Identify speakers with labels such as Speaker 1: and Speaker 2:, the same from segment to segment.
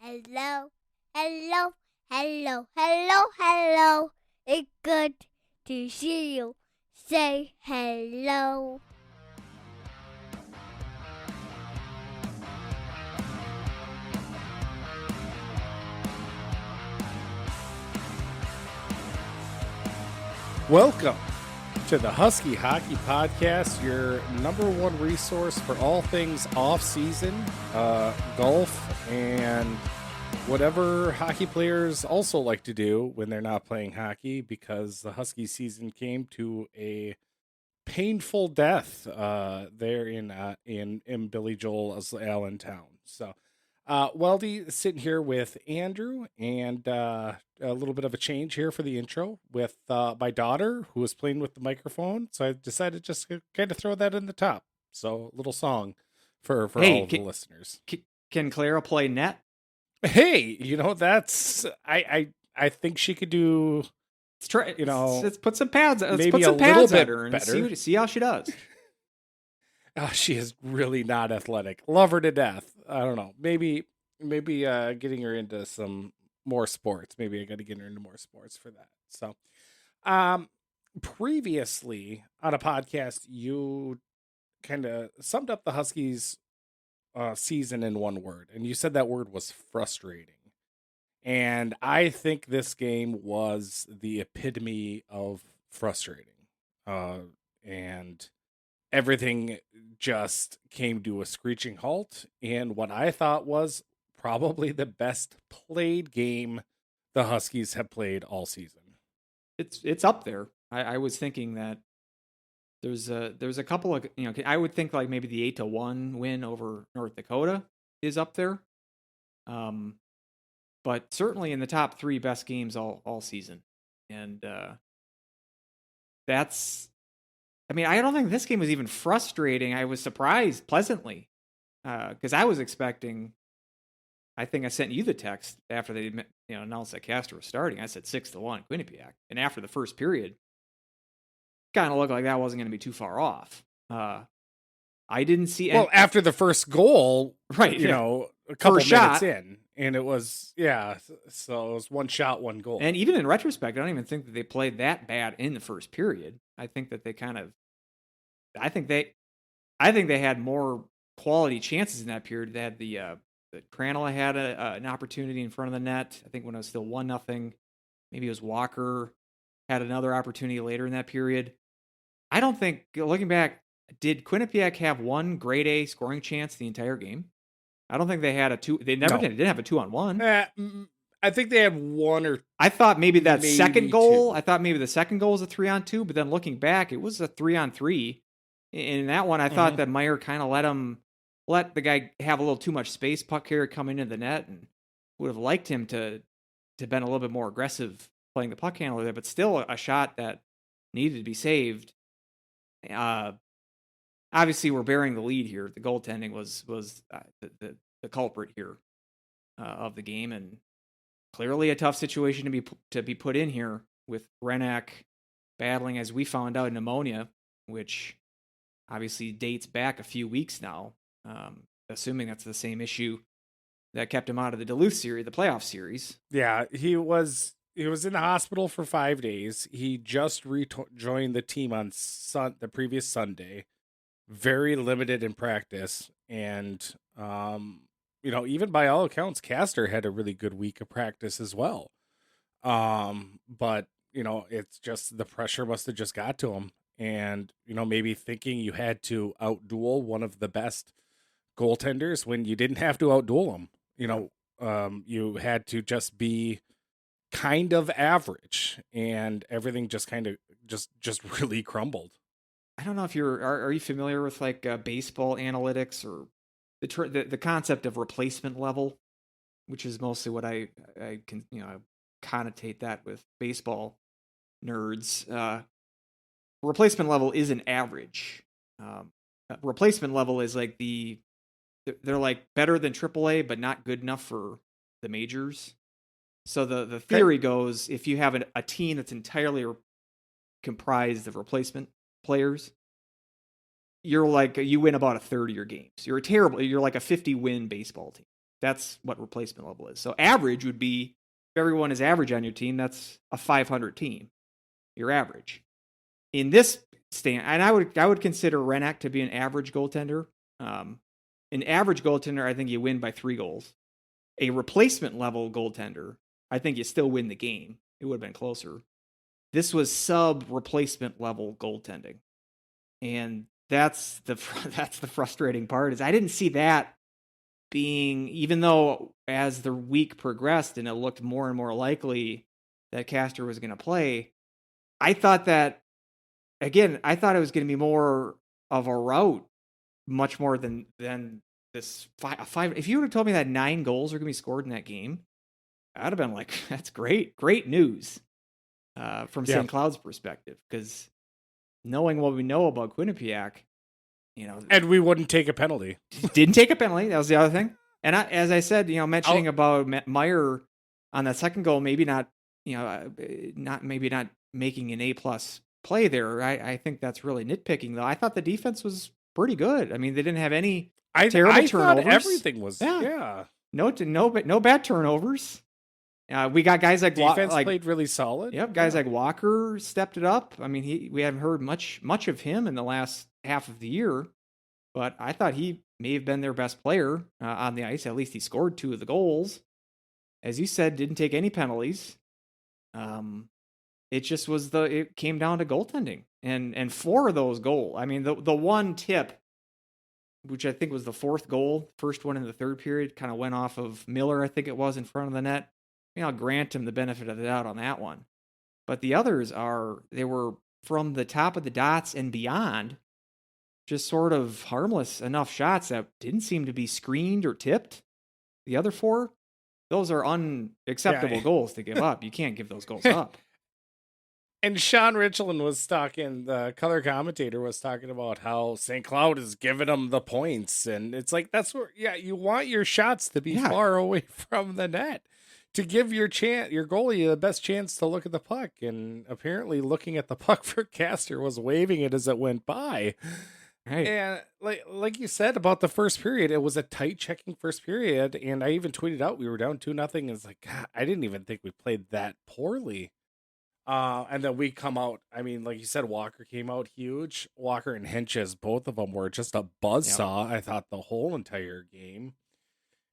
Speaker 1: Hello, hello, hello, hello, hello. It's good to see you. Say hello.
Speaker 2: Welcome to the Husky Hockey Podcast, your number one resource for all things off-season, golf, and whatever hockey players also like to do when they're not playing hockey, because the Husky season came to a painful death there in Billy Joel's Allentown. So, Weldie sitting here with Andrew, and a little bit of a change here for the intro with my daughter, who was playing with the microphone. So I decided just to kind of throw that in the top. So, a little song for all of the listeners.
Speaker 3: Can Clara play net?
Speaker 2: Hey, that's I think she could do.
Speaker 3: Let's try. Let's put some pads. Let's
Speaker 2: maybe
Speaker 3: put some
Speaker 2: a
Speaker 3: pads
Speaker 2: little
Speaker 3: at
Speaker 2: bit
Speaker 3: her and
Speaker 2: better.
Speaker 3: see how she does.
Speaker 2: She is really not athletic. Love her to death. I don't know. Maybe getting her into some more sports. Maybe I got to get her into more sports for that. So, previously on a podcast, you kind of summed up the Huskies season in one word, and you said that word was frustrating. And I think this game was the epitome of frustrating. And everything just came to a screeching halt in what I thought was probably the best played game the Huskies have played all season.
Speaker 3: It's up there. I was thinking that there's a couple of I would think like maybe the 8-1 win over North Dakota is up there. But certainly in the top 3 best games all season. And that's, I don't think this game was even frustrating. I was surprised pleasantly because I was expecting, I think I sent you the text after they announced that Castor was starting. I said 6-1 Quinnipiac. And after the first period, kind of looked like that wasn't going to be too far off. I didn't see
Speaker 2: Well, after the first goal,
Speaker 3: right?
Speaker 2: A couple minutes in, and it was so it was one shot, one goal.
Speaker 3: And even in retrospect, I don't even think that they played that bad in the first period. I think that they I think they had more quality chances in that period. They had the Cranola had an opportunity in front of the net. I think when it was still 1-0, maybe it was Walker had another opportunity later in that period. I don't think, looking back, did Quinnipiac have one grade A scoring chance the entire game? I don't think they had a 2. They never did. They didn't have a 2-on-1.
Speaker 2: I think they had one or.
Speaker 3: I thought maybe second goal.
Speaker 2: 2.
Speaker 3: I thought maybe the second goal was a 3-on-2, but then looking back, it was a 3-on-3. In that one, I thought that Meyer kind of let the guy have a little too much space. Puck carrier coming into the net, and would have liked him to been a little bit more aggressive playing the puck handler there, but still a shot that needed to be saved. Obviously, we're bearing the lead here. The goaltending was the culprit here of the game, and clearly a tough situation to be put in here with Renak battling, as we found out, pneumonia, which obviously dates back a few weeks now. Assuming that's the same issue that kept him out of the Duluth series, the playoff series.
Speaker 2: Yeah, he was in the hospital for 5 days. He just rejoined the team on the previous Sunday. Very limited in practice, and even by all accounts, Castor had a really good week of practice as well. But it's just the pressure must have just got to him, and maybe thinking you had to outduel one of the best goaltenders when you didn't have to outduel him. You had to just be kind of average, and everything just kind of just really crumbled.
Speaker 3: I don't know if are you familiar with like baseball analytics or the concept of replacement level, which is mostly what I can connotate that with baseball nerds. Replacement level is an average. Replacement level is like they're like better than AAA, but not good enough for the majors. So the theory goes, if you have a team that's entirely comprised of replacement players, you win about a third of your games. You're like a 50-win baseball team. That's what replacement level is. So average would be, if everyone is average on your team, that's a 500 team. Your average. In this stand, and I would consider Renak to be an average goaltender. An average goaltender, I think you win by 3 goals. A replacement level goaltender, I think you still win the game. It would have been closer. This was sub replacement level goaltending, and that's the frustrating part. Is I didn't see that being, even though as the week progressed and it looked more and more likely that Castor was going to play, I thought that, again, I thought it was going to be more of a rout, much more than this five. If you would have told me that 9 goals were going to be scored in that game, I'd have been like, that's great news from St. Cloud's perspective, because knowing what we know about Quinnipiac,
Speaker 2: and we wouldn't take a penalty.
Speaker 3: Didn't take a penalty. That was the other thing. And as I said, mentioning about Meyer on that second goal, maybe not making an A+ play there. I think that's really nitpicking, though. I thought the defense was pretty good. I mean, they didn't have any terrible turnovers.
Speaker 2: Thought everything was
Speaker 3: no bad turnovers. We got guys like
Speaker 2: defense played really solid.
Speaker 3: Yep, guys like Walker stepped it up. I mean, we haven't heard much of him in the last half of the year, but I thought he may have been their best player on the ice. At least he scored 2 of the goals. As you said, didn't take any penalties. It just was it came down to goaltending, and 4 of those goals. I mean, the one tip, which I think was the 4th goal, first one in the third period, kind of went off of Miller, I think it was, in front of the net. I mean, I'll grant him the benefit of the doubt on that one. But the others they were from the top of the dots and beyond, just sort of harmless enough shots that didn't seem to be screened or tipped. The other 4, those are unacceptable goals to give up. You can't give those goals up.
Speaker 2: And Sean Richland was talking, the color commentator was talking about how St. Cloud is giving them the points. And it's like, that's where, you want your shots to be far away from the net to give your goalie the best chance to look at the puck. And apparently looking at the puck for Castor was waving it as it went by. Right. And like you said about the first period, it was a tight checking first period. And I even tweeted out, we were down 2-0. And it's like, God, I didn't even think we played that poorly. And then we come out, I mean, like you said, Walker came out huge. Walker and Henches, both of them were just a buzzsaw, I thought, the whole entire game.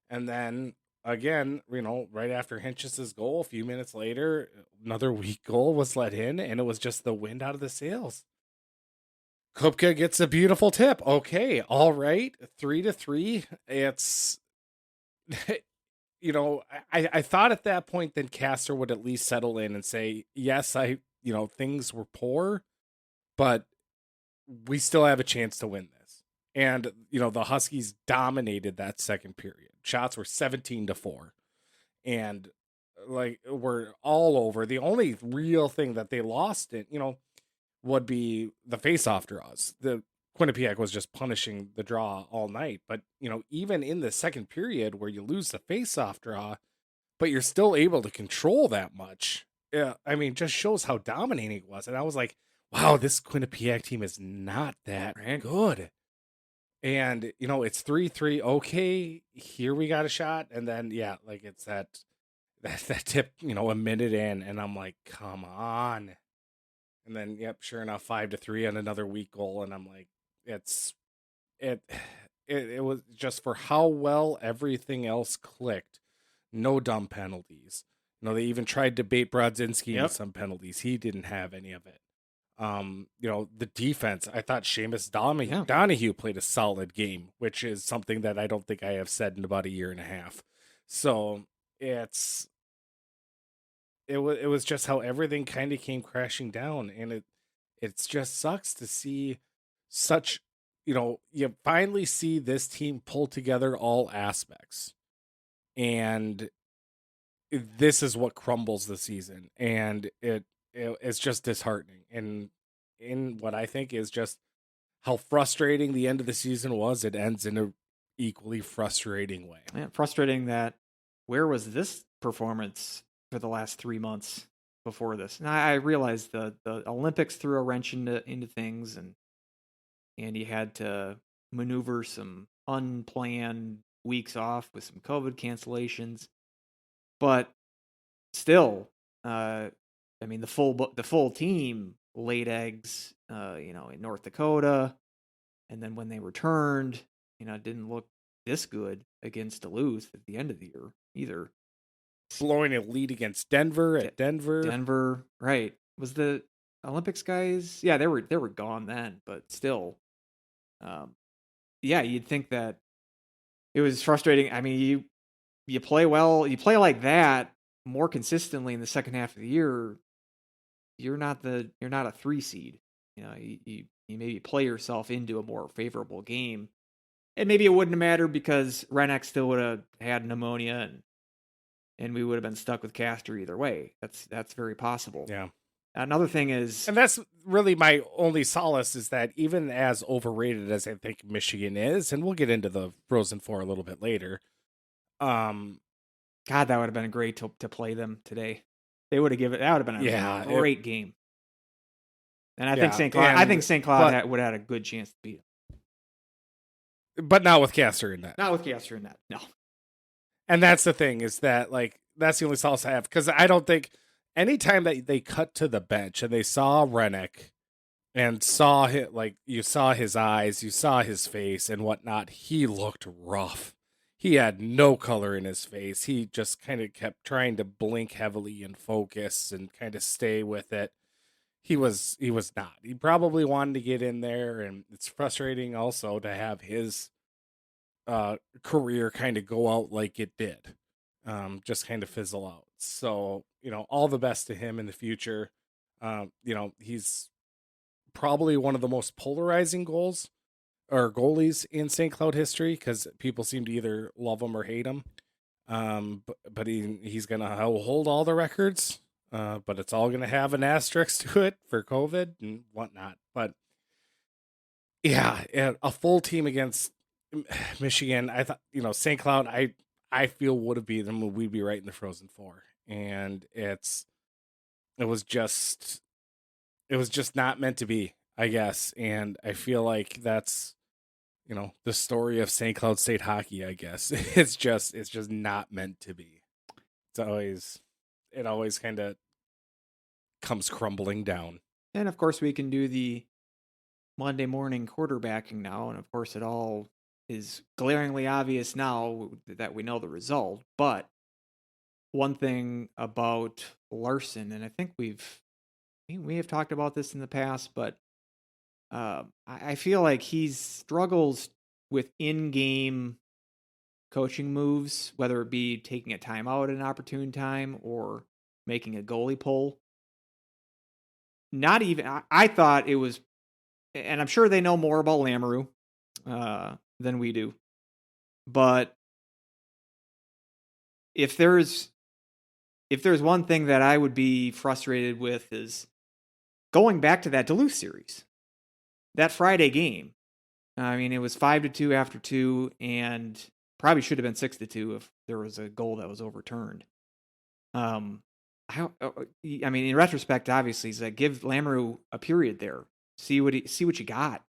Speaker 2: And then, again, right after Henches' goal, a few minutes later, another weak goal was let in, and it was just the wind out of the sails. Kupka gets a beautiful tip. Okay, all right, 3-3. It's... I thought at that point then Castor would at least settle in and say, yes, things were poor, but we still have a chance to win this. And, the Huskies dominated that second period. Shots were 17-4. And we're all over. The only real thing that they lost would be the face-off draws. The Quinnipiac was just punishing the draw all night. But, even in the second period where you lose the face-off draw, but you're still able to control that much, just shows how dominating it was. And I was like, wow, this Quinnipiac team is not that good. And, it's 3-3. Okay, here we got a shot. And then, it's that tip, a minute in. And I'm like, come on. And then, sure enough, 5-3 on another weak goal. And I'm like, it was just for how well everything else clicked. No dumb penalties. They even tried to bait Brodzinski in some penalties. He didn't have any of it. The defense, I thought Seamus Donahue played a solid game, which is something that I don't think I have said in about a year and a half. So it was just how everything kind of came crashing down, and it just sucks to see such, you finally see this team pull together all aspects, and this is what crumbles the season, and it's just disheartening. And in what I think is just how frustrating the end of the season was, it ends in a equally frustrating way.
Speaker 3: Yeah, frustrating that where was this performance for the last 3 months before this? And I realized the Olympics threw a wrench into things, and you had to maneuver some unplanned weeks off with some COVID cancellations, but still, I mean, the full team laid eggs, in North Dakota, and then when they returned, it didn't look this good against Duluth at the end of the year either.
Speaker 2: Blowing a lead against Denver at Denver.
Speaker 3: Denver, right? Was the Olympics guys? Yeah, they were gone then, but still, yeah, you'd think that it was frustrating. I mean, you play well, you play like that more consistently in the second half of the year. You're not a 3 seed. You maybe play yourself into a more favorable game, and maybe it wouldn't have mattered because Renneck still would have had pneumonia and we would have been stuck with Castor either way. That's very possible.
Speaker 2: Yeah.
Speaker 3: Another thing is,
Speaker 2: and that's really my only solace, is that even as overrated as I think Michigan is, and we'll get into the Frozen Four a little bit later.
Speaker 3: God, that would have been great to play them today. They would have given that would have been a great game. And I think St. Cloud would have had a good chance to beat them.
Speaker 2: But not with Castor in that.
Speaker 3: Not with Castor in that. No.
Speaker 2: And that's the thing, is that that's the only solace I have, because I don't think anytime that they cut to the bench and they saw Renneck and saw you saw his eyes, you saw his face and whatnot, he looked rough. He had no color in his face. He just kind of kept trying to blink heavily and focus and kind of stay with it. He was not. He probably wanted to get in there, and it's frustrating also to have his career kind of go out like it did, just kind of fizzle out. So, all the best to him in the future. He's probably one of the most polarizing goalies in St. Cloud history, because people seem to either love him or hate him. But he's going to hold all the records, but it's all going to have an asterisk to it for COVID and whatnot. But yeah, a full team against Michigan, I thought, St. Cloud, I feel would have beat them, we'd be right in the Frozen Four. And it was just not meant to be, I guess. And I feel like that's, the story of St. Cloud State hockey, I guess. It's just not meant to be. It always kind of comes crumbling down.
Speaker 3: And of course we can do the Monday morning quarterbacking now. And of course it all is glaringly obvious now that we know the result. But one thing about Larson, and I think we have talked about this in the past, but I feel like he struggles with in-game coaching moves, whether it be taking a timeout at an opportune time or making a goalie pull. Not even, I thought it was, and I'm sure they know more about Lamoureux than we do, but if there's one thing that I would be frustrated with, is going back to that Duluth series, that Friday game. I mean, it was 5-2 after 2, and probably should have been 6-2 if there was a goal that was overturned. I mean, in retrospect, obviously, is that give Lamoureux a period there, see what you got.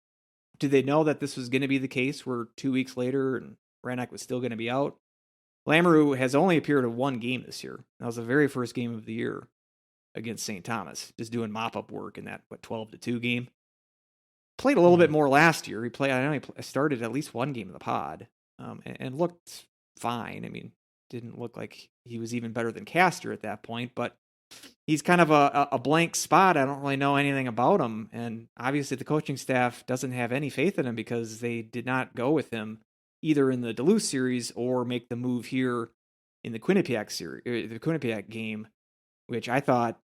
Speaker 3: Did they know that this was going to be the case, where 2 weeks later and Renneck was still going to be out? Lamoureux has only appeared in one game this year. That was the very first game of the year against St. Thomas, just doing mop-up work in that 12-2 game. Played a little bit more last year. I know he started at least one game in the pod, and looked fine. I mean, didn't look like he was even better than Castor at that point, but he's kind of a blank spot. I don't really know anything about him, and obviously the coaching staff doesn't have any faith in him, because they did not go with him either in the Duluth series or make the move here in the Quinnipiac series, the Quinnipiac game, which I thought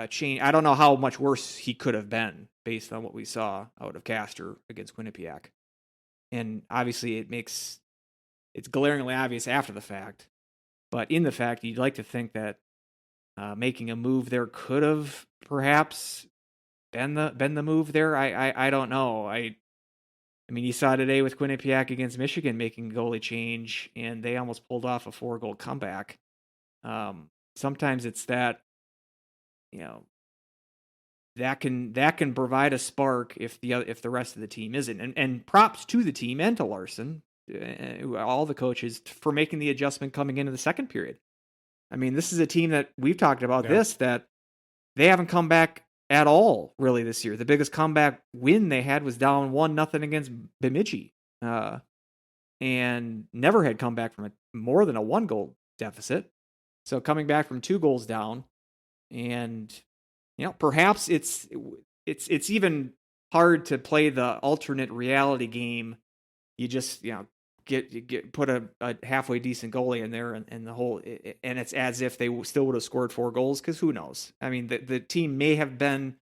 Speaker 3: change. I don't know how much worse he could have been based on what we saw out of Castor against Quinnipiac. And obviously it's glaringly obvious after the fact, but in the fact, you'd like to think that making a move there could have perhaps been the move there. I don't know. I mean, you saw today with Quinnipiac against Michigan making a goalie change, and they almost pulled off a 4-goal comeback. Sometimes it's that, that can provide a spark if the rest of the team isn't. And props to the team and to Larson. all the coaches for making the adjustment coming into the second period. I mean, this is a team that we've talked about that they haven't come back at all really this year. The biggest comeback win they had was down 1-0 against Bemidji, and never had come back from more than a 1-goal deficit. So coming back from 2 goals down, and perhaps it's even hard to play the alternate reality game. You just put a halfway decent goalie in there, and the whole, and it's as if they still would have scored 4 goals, because who knows? I mean, the team may have been,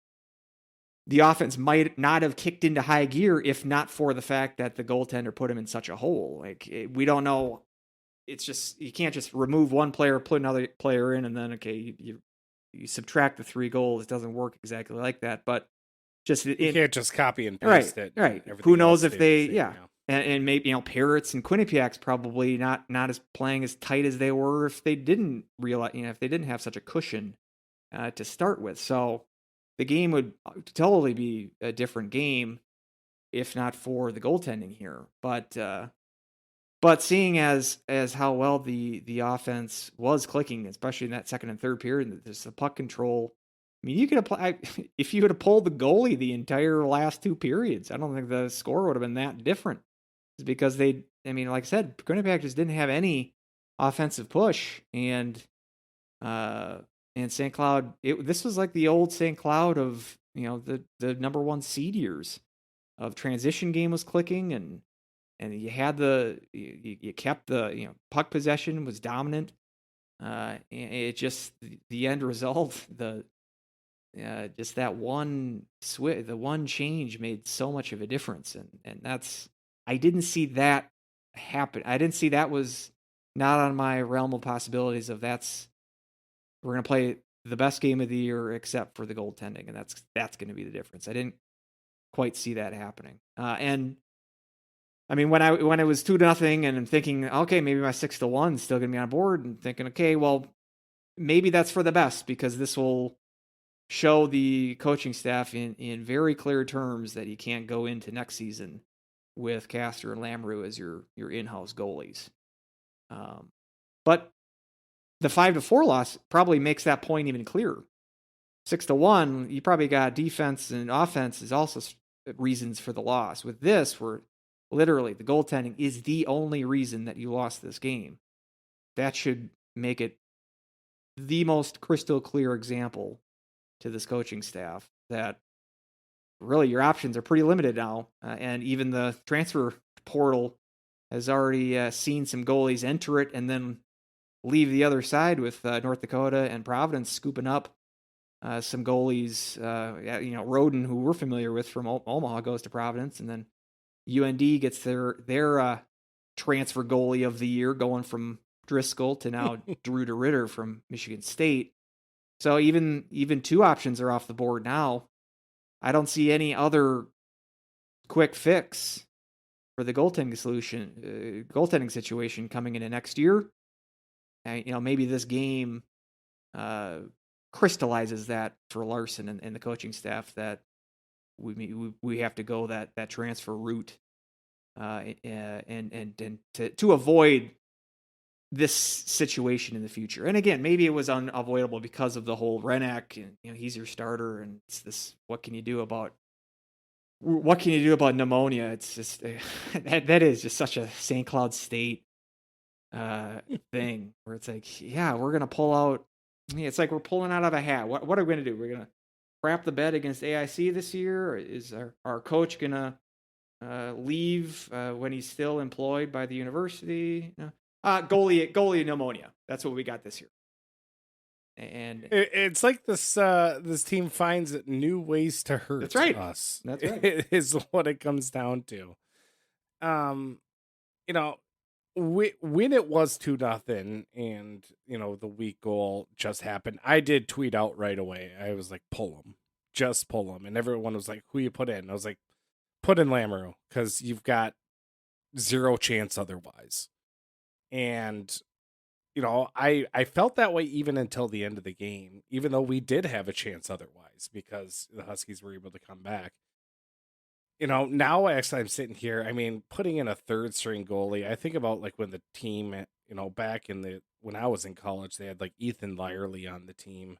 Speaker 3: the offense might not have kicked into high gear if not for the fact that the goaltender put him in such a hole. We don't know. It's just, you can't just remove one player, put another player in, and then you subtract the 3 goals. It doesn't work exactly like that, but just
Speaker 2: you can't just copy and paste it.
Speaker 3: Right. Who knows if they and maybe Parrots and Quinnipiac's probably not as playing as tight as they were if they didn't realize, if they didn't have such a cushion to start with. So the game would totally be a different game if not for the goaltending here. But seeing as how well the offense was clicking, especially in that second and third period, there's the puck control. I mean, you could apply, if you would have pulled the goalie the entire last 2 periods, I don't think the score would have been that different. It's because like I said, Quinnipiac just didn't have any offensive push, and St. Cloud, this was like the old St. Cloud of the number 1 seed years of transition game was clicking, and you had you kept the puck possession was dominant. And it just, the end result, just that one the one change made so much of a difference, and that's, I didn't see that happen. I didn't see that was not on my realm of possibilities of we're going to play the best game of the year except for the goaltending, and that's going to be the difference. I didn't quite see that happening. And I mean, when it was 2-0 and I'm thinking, okay, maybe my 6-1 is still going to be on board, and thinking, okay, well, maybe that's for the best, because this will show the coaching staff in very clear terms that you can't go into next season with Castor and Lamoureux as your in-house goalies. But the 5-4 loss probably makes that point even clearer. 6-1, you probably got defense and offense is also reasons for the loss. With this, where literally the goaltending is the only reason that you lost this game, that should make it the most crystal clear example to this coaching staff that really your options are pretty limited now. And even the transfer portal has already seen some goalies enter it and then leave the other side, with North Dakota and Providence scooping up some goalies. Roden, who we're familiar with from Omaha, goes to Providence, and then UND gets their transfer goalie of the year, going from Driscoll to now Drew DeRitter from Michigan State. So even 2 options are off the board now. I don't see any other quick fix for the goaltending situation coming into next year. Maybe this game crystallizes that for Larson and the coaching staff, that we have to go that transfer route, and to avoid this situation in the future. And again, maybe it was unavoidable because of the whole Renak, and he's your starter, and it's this, what can you do about pneumonia? It's just that is just such a St. Cloud State thing, where it's like, yeah, we're gonna pull out. It's like we're pulling out of a hat. What are we gonna do? We're gonna crap the bed against AIC this year? Or is our coach gonna leave when he's still employed by the university? No. Goalie pneumonia. That's what we got this year. And
Speaker 2: it's like this team finds new ways to hurt us.
Speaker 3: That's right.
Speaker 2: It is what it comes down to. When it was 2-0 and the weak goal just happened, I did tweet out right away. I was like, pull him, just pull him, and everyone was like, who you put in? I was like, put in Lamoureux, because you've got 0 chance otherwise. And I felt that way even until the end of the game, even though we did have a chance otherwise, because the Huskies were able to come back. now actually I'm sitting here. I mean, putting in a third string goalie, I think about like when the team, back when I was in college, they had like Ethan Lyerly on the team.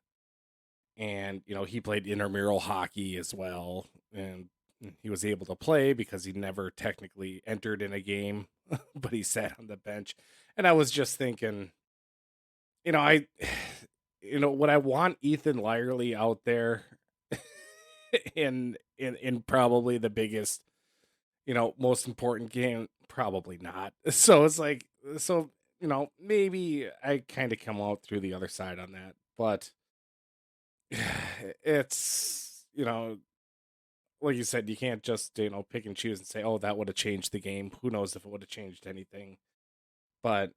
Speaker 2: And, he played intramural hockey as well. And he was able to play because he never technically entered in a game, but he sat on the bench. And I was just thinking, I, would I want Ethan Lyerly out there in probably the biggest, most important game? Probably not. So it's like, maybe I kind of come out through the other side on that, but it's, like you said, you can't just, pick and choose and say, oh, that would have changed the game. Who knows if it would have changed anything. But,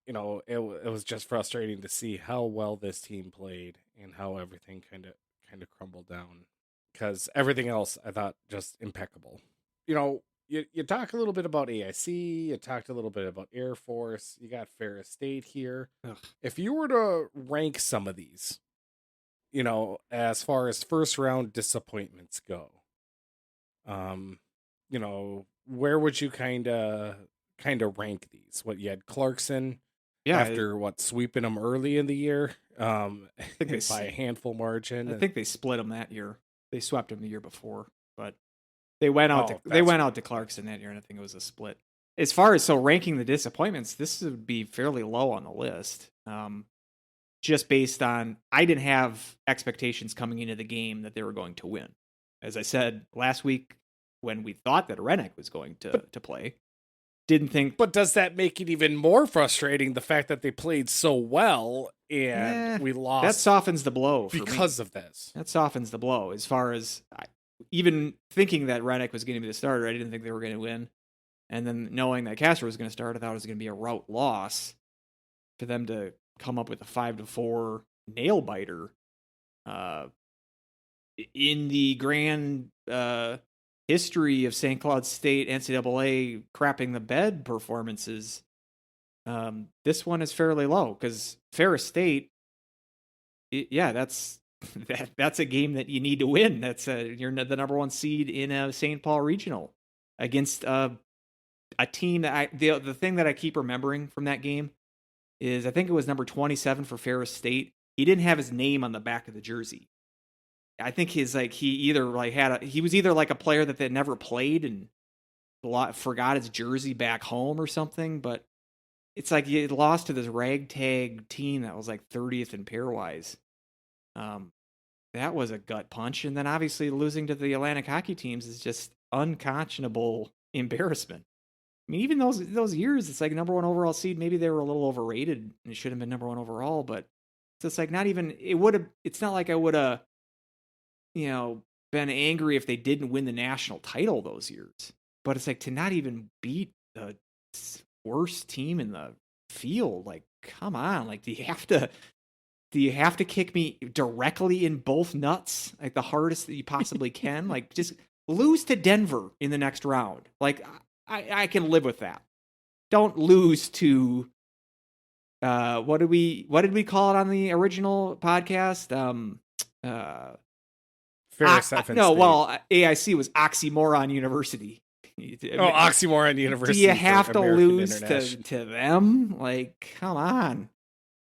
Speaker 2: it was just frustrating to see how well this team played and how everything kind of crumbled down. Because everything else I thought just impeccable. You talk a little bit about AIC, you talked a little bit about Air Force, you got Ferris State here.
Speaker 3: Ugh.
Speaker 2: If you were to rank some of these, as far as first round disappointments go, where would you kind of rank these? What, you had Clarkson after sweeping them early in the year,
Speaker 3: I think they
Speaker 2: by a handful margin.
Speaker 3: I think they split them that year. They swept them the year before, but they went out to Clarkson that year, and I think it was a split. As far as ranking the disappointments, this would be fairly low on the list. Just based on, I didn't have expectations coming into the game that they were going to win. As I said last week, when we thought that Rennick was going to play, didn't think.
Speaker 2: But does that make it even more frustrating, the fact that they played so well and we lost?
Speaker 3: That softens the blow
Speaker 2: because of this.
Speaker 3: That softens the blow. As far as even thinking that Rennick was going to be the starter, I didn't think they were going to win. And then knowing that Castro was going to start, I thought it was going to be a rout loss for them to come up with a 5-4 nail biter. In the grand history of St. Cloud State NCAA crapping the bed performances, this one is fairly low because Ferris State, that's a game that you need to win. You're the number one seed in a St. Paul regional against a team that the thing that I keep remembering from that game is I think it was number 27 for Ferris State. He didn't have his name on the back of the jersey. I think he was either like a player that they never played and forgot his jersey back home or something, but it's like you lost to this ragtag team that was like 30th in pairwise. That was a gut punch. And then obviously losing to the Atlantic hockey teams is just unconscionable embarrassment. I mean, even those years, it's like number one overall seed. Maybe they were a little overrated and it should have been number one overall, but it's like it's not like I would have, been angry if they didn't win the national title those years. But it's like to not even beat the worst team in the field. Like, come on. Like, do you have to kick me directly in both nuts? Like the hardest that you possibly can? Like, just lose to Denver in the next round. Like, I can live with that. Don't lose to what did we call it on the original podcast?
Speaker 2: Ferris State.
Speaker 3: AIC was Oxymoron University.
Speaker 2: Oxymoron University.
Speaker 3: Do you have to lose to them? Like, come on.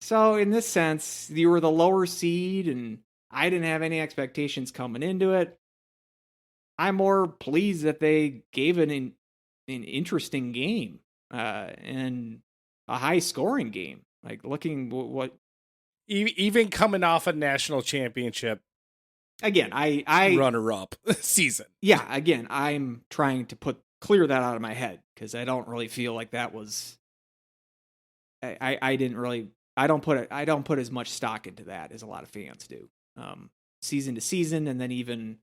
Speaker 3: So in this sense, you were the lower seed, and I didn't have any expectations coming into it. I'm more pleased that they gave it an interesting game and a high-scoring game. Like, looking what...
Speaker 2: Even coming off a national championship,
Speaker 3: again, I
Speaker 2: runner-up season.
Speaker 3: Yeah, again, I'm trying to clear that out of my head because I don't really feel like that was. I don't put as much stock into that as a lot of fans do. Season to season, and then even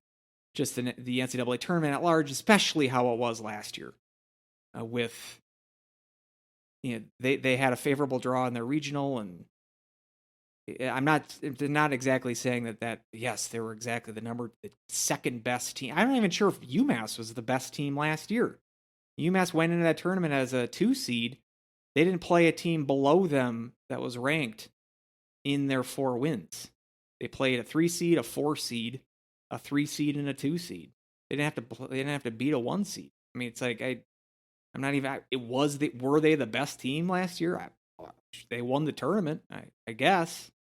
Speaker 3: just the NCAA tournament at large, especially how it was last year, with they had a favorable draw in their regional, and I'm not exactly saying that yes, they were exactly the second best team. I'm not even sure if UMass was the best team last year. UMass went into that tournament as a 2 seed. They didn't play a team below them that was ranked in their 4 wins. They played a 3 seed, a 4 seed, a 3 seed, and a 2 seed. They didn't have to beat a 1 seed. I mean, it's like I'm not even. Were they the best team last year? They won the tournament, I guess,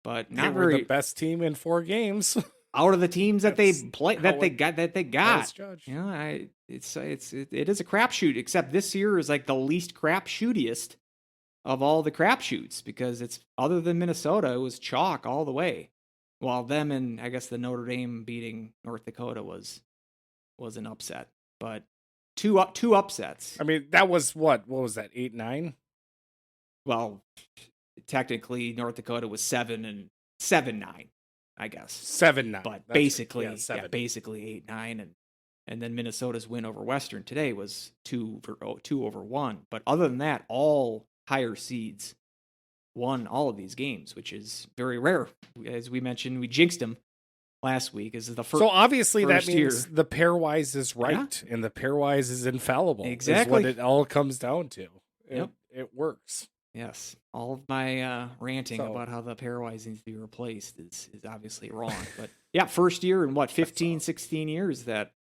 Speaker 3: but
Speaker 2: They
Speaker 3: not
Speaker 2: were
Speaker 3: very
Speaker 2: the best team in 4 games.
Speaker 3: out of the teams that they play
Speaker 2: how
Speaker 3: that they
Speaker 2: it-
Speaker 3: got that they
Speaker 2: That
Speaker 3: got.
Speaker 2: was judged.
Speaker 3: You know, it is a crapshoot. Except this year is like the least crapshootiest of all the crapshoots because it's other than Minnesota, it was chalk all the way. While them and I guess the Notre Dame beating North Dakota was an upset, but two upsets.
Speaker 2: I mean, that was what was that, 8-9?
Speaker 3: Well, technically North Dakota was 7-9, I guess.
Speaker 2: 7-9.
Speaker 3: But
Speaker 2: That's
Speaker 3: basically,
Speaker 2: right. Yeah, 7.
Speaker 3: basically 8-9, and then Minnesota's win over Western today was 2-1. But other than that, all higher seeds won all of these games, which is very rare. As we mentioned, we jinxed them last week. Is the first.
Speaker 2: So obviously that means
Speaker 3: year.
Speaker 2: the pairwise is right and the pairwise is infallible.
Speaker 3: Exactly.
Speaker 2: Is what it all comes down to.
Speaker 3: Yep.
Speaker 2: It works.
Speaker 3: Yes, all of my ranting about how the pairwise needs to be replaced is obviously wrong. But yeah, first year in 15, 16 years that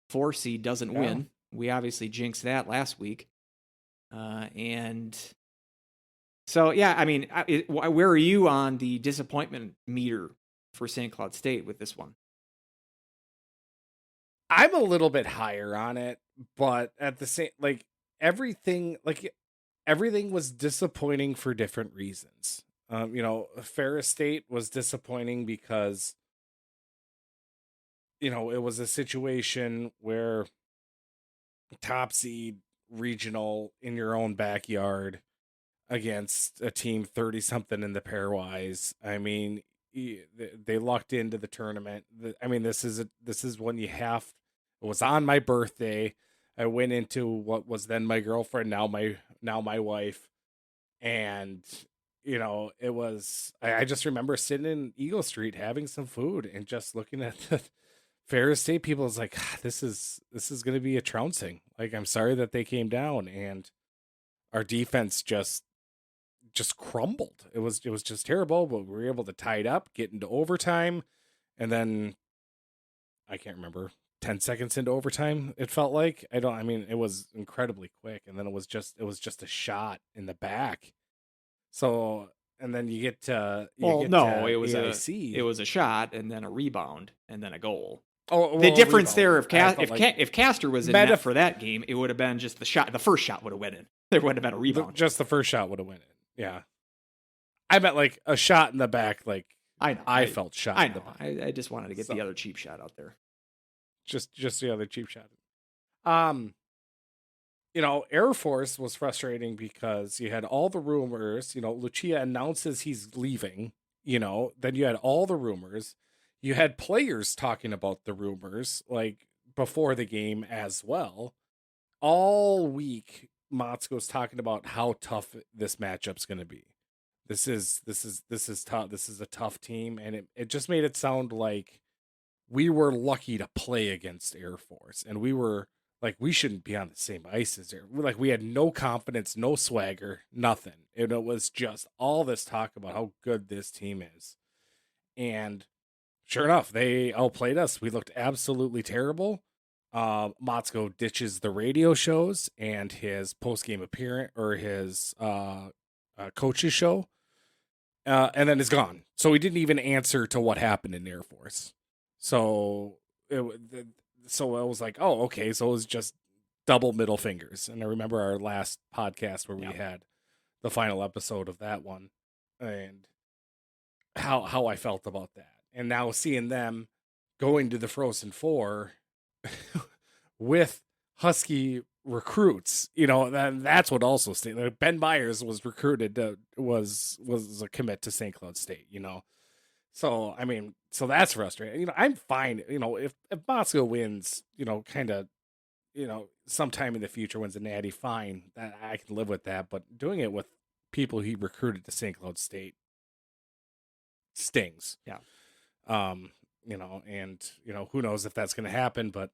Speaker 3: 4 seed doesn't win. We obviously jinxed that last week. And so, yeah, I mean, where are you on the disappointment meter for St. Cloud State with this one?
Speaker 2: I'm a little bit higher on it, but at the same, everything was disappointing for different reasons. Ferris State was disappointing because, it was a situation where top seed regional in your own backyard against a team 30 something in the pairwise. I mean, they lucked into the tournament. I mean, this is when you have. It was on my birthday. I went into what was then my girlfriend, now my wife, and it was. I just remember sitting in Eagle Street having some food and just looking at the Ferris State people. It's like, this is going to be a trouncing. Like, I'm sorry that they came down, and our defense just crumbled. It was just terrible, but we were able to tie it up, get into overtime, and then I can't remember, 10 seconds into overtime, it felt like. It was incredibly quick, and then it was just a shot in the back. So, and then you get to
Speaker 3: it was
Speaker 2: AIC.
Speaker 3: It was a shot and then a rebound and then a goal.
Speaker 2: The
Speaker 3: difference there, if Castor was in net for that game, it would have been just the shot. The first shot would have went in. There wouldn't have been a rebound.
Speaker 2: Just the first shot would have went in. Yeah, I meant like a shot in the back. Like
Speaker 3: I know,
Speaker 2: I felt shot.
Speaker 3: I know. I just wanted to get the other cheap shot out there.
Speaker 2: Just the other cheap shot. Air Force was frustrating because you had all the rumors. Lucia announces he's leaving. Then you had all the rumors. You had players talking about the rumors like before the game as well. All week, Motzko's talking about how tough this matchup's going to be. This is tough. This is a tough team, and it just made it sound like we were lucky to play against Air Force, and we were like, we shouldn't be on the same ice as Air. Like, we had no confidence, no swagger, nothing. And it was just all this talk about how good this team is. And sure enough, they outplayed us. We looked absolutely terrible. Motzko ditches the radio shows and his post-game appearance or his coach's show, and then is gone. So he didn't even answer to what happened in Air Force. So it was like, oh, okay. So it was just double middle fingers. And I remember our last podcast where we had the final episode of that one and how I felt about that. And now seeing them going to the Frozen Four with Husky recruits, that's what also stayed. Ben Myers was recruited was a commit to St. Cloud State, So, so that's frustrating. I'm fine. If Motzko wins, kind of, sometime in the future wins a natty, fine. I can live with that. But doing it with people he recruited to St. Cloud State stings.
Speaker 3: Yeah.
Speaker 2: And, who knows if that's going to happen, but,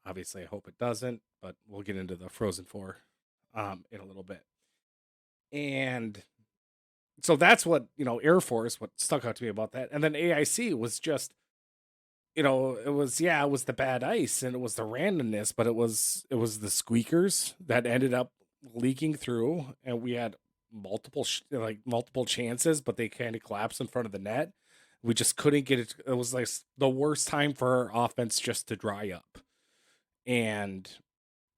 Speaker 2: obviously I hope it doesn't, but we'll get into the Frozen Four, in a little bit. And so that's what, Air Force, what stuck out to me about that. And then AIC was just it was the bad ice and it was the randomness, but it was the squeakers that ended up leaking through, and we had multiple chances, but they kind of collapsed in front of the net. We just couldn't get it. It was like the worst time for our offense just to dry up. And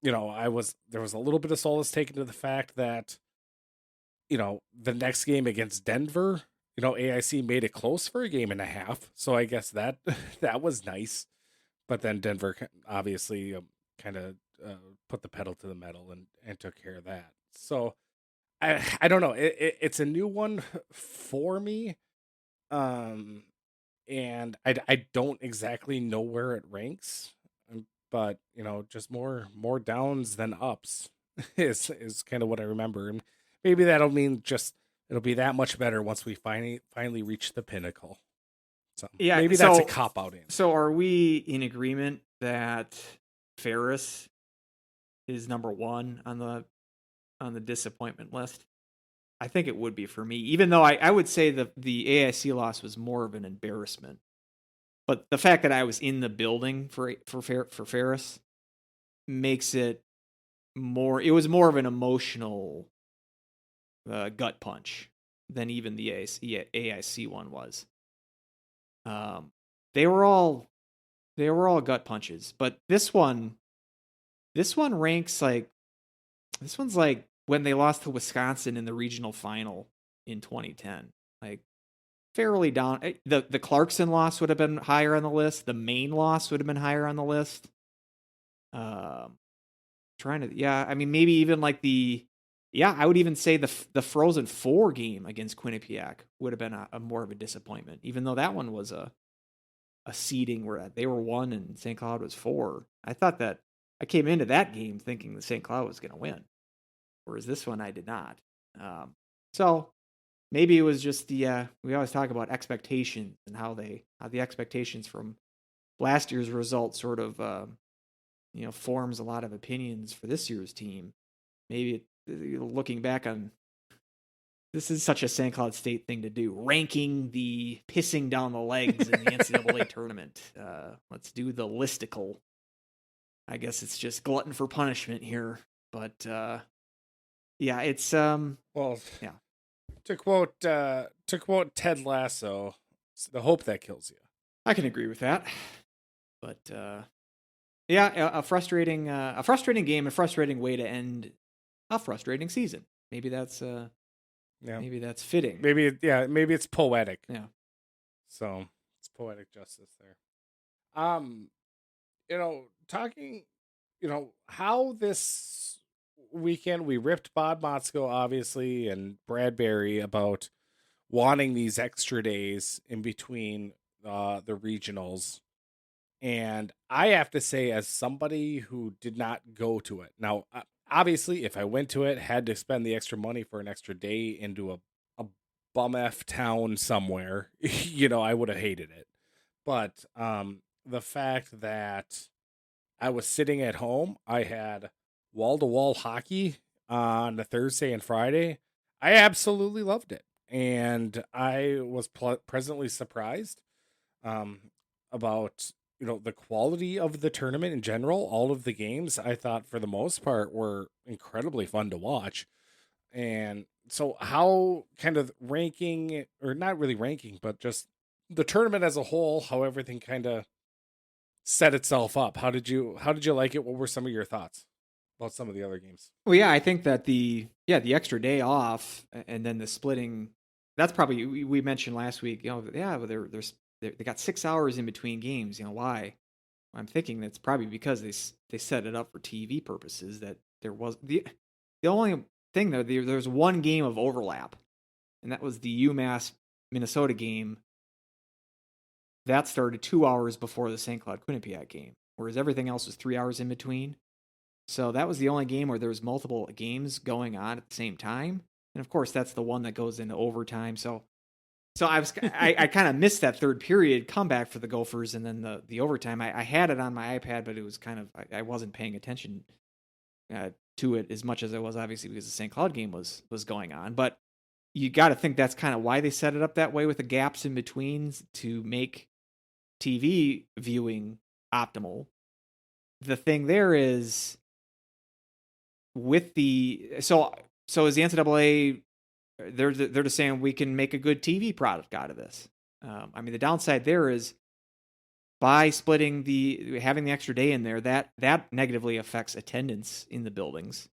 Speaker 2: there was a little bit of solace taken to the fact that the next game against Denver, AIC made it close for a game and a half. So I guess that that was nice. But then Denver obviously kind of put the pedal to the metal and took care of that. So I don't know. It's a new one for me. And I don't exactly know where it ranks, but just more downs than ups is kind of what I remember, and maybe that'll mean just it'll be that much better once we finally reach the pinnacle. So
Speaker 3: Yeah,
Speaker 2: maybe that's a cop out answer.
Speaker 3: So are we in agreement that Ferris is number one on the disappointment list? I think it would be for me, even though I would say the AIC loss was more of an embarrassment. But the fact that I was in the building for Ferris makes it more. It was more of an emotional gut punch than even the AIC one was. They were all gut punches, but this one ranks like, this one's like when they lost to Wisconsin in the regional final in 2010. Like, fairly down. The Clarkson loss would have been higher on the list. The Maine loss would have been higher on the list. I mean, maybe even like I would even say the Frozen Four game against Quinnipiac would have been a more of a disappointment, even though that one was a seeding where they were 1 and St. Cloud was 4. I thought that I came into that game thinking that St. Cloud was going to win, whereas this one I did not. So maybe it was just we always talk about expectations and how the expectations from last year's results sort of forms a lot of opinions for this year's team. Maybe looking back on, this is such a St. Cloud State thing to do, ranking the pissing down the legs in the NCAA tournament. Let's do the listicle. I guess it's just glutton for punishment here, but it's
Speaker 2: well, yeah. To quote Ted Lasso, it's the hope that kills you.
Speaker 3: I can agree with that, but a frustrating game, a frustrating way to end a frustrating season. Maybe that's maybe that's fitting.
Speaker 2: Maybe it's poetic.
Speaker 3: Yeah.
Speaker 2: So it's poetic justice there. Talking, how this weekend we ripped Bob Motzko, obviously, and Bradbury about wanting these extra days in between the regionals. And I have to say, as somebody who did not go to it, now, obviously, if I went to it, had to spend the extra money for an extra day into a bum F town somewhere, I would have hated it. But the fact that I was sitting at home, I had wall-to-wall hockey on a Thursday and Friday. I absolutely loved it. And I was pleasantly surprised about the quality of the tournament in general. All of the games, I thought, for the most part, were incredibly fun to watch. And so how kind of ranking, or not really ranking, but just the tournament as a whole, how everything kind of set itself up. How did you like it? What were some of your thoughts about some of the other games?
Speaker 3: Well, yeah, I think that the extra day off and then the splitting, that's probably, we mentioned last week, they got 6 hours in between games. Why? I'm thinking that's probably because they set it up for TV purposes. That there was the only thing though, there's one game of overlap, and that was the UMass Minnesota game. That started 2 hours before the St. Cloud Quinnipiac game, whereas everything else was 3 hours in between. So that was the only game where there was multiple games going on at the same time, and of course that's the one that goes into overtime. So I kind of missed that third period comeback for the Gophers, and then the overtime. I had it on my iPad, but it was kind of, I wasn't paying attention to it as much as I was, obviously, because the St. Cloud game was going on. But you got to think that's kind of why they set it up that way with the gaps in between, to make TV viewing optimal. The thing there is with so is the NCAA, they're just saying we can make a good TV product out of this. I mean, the downside there is by having the extra day in there, that negatively affects attendance in the buildings.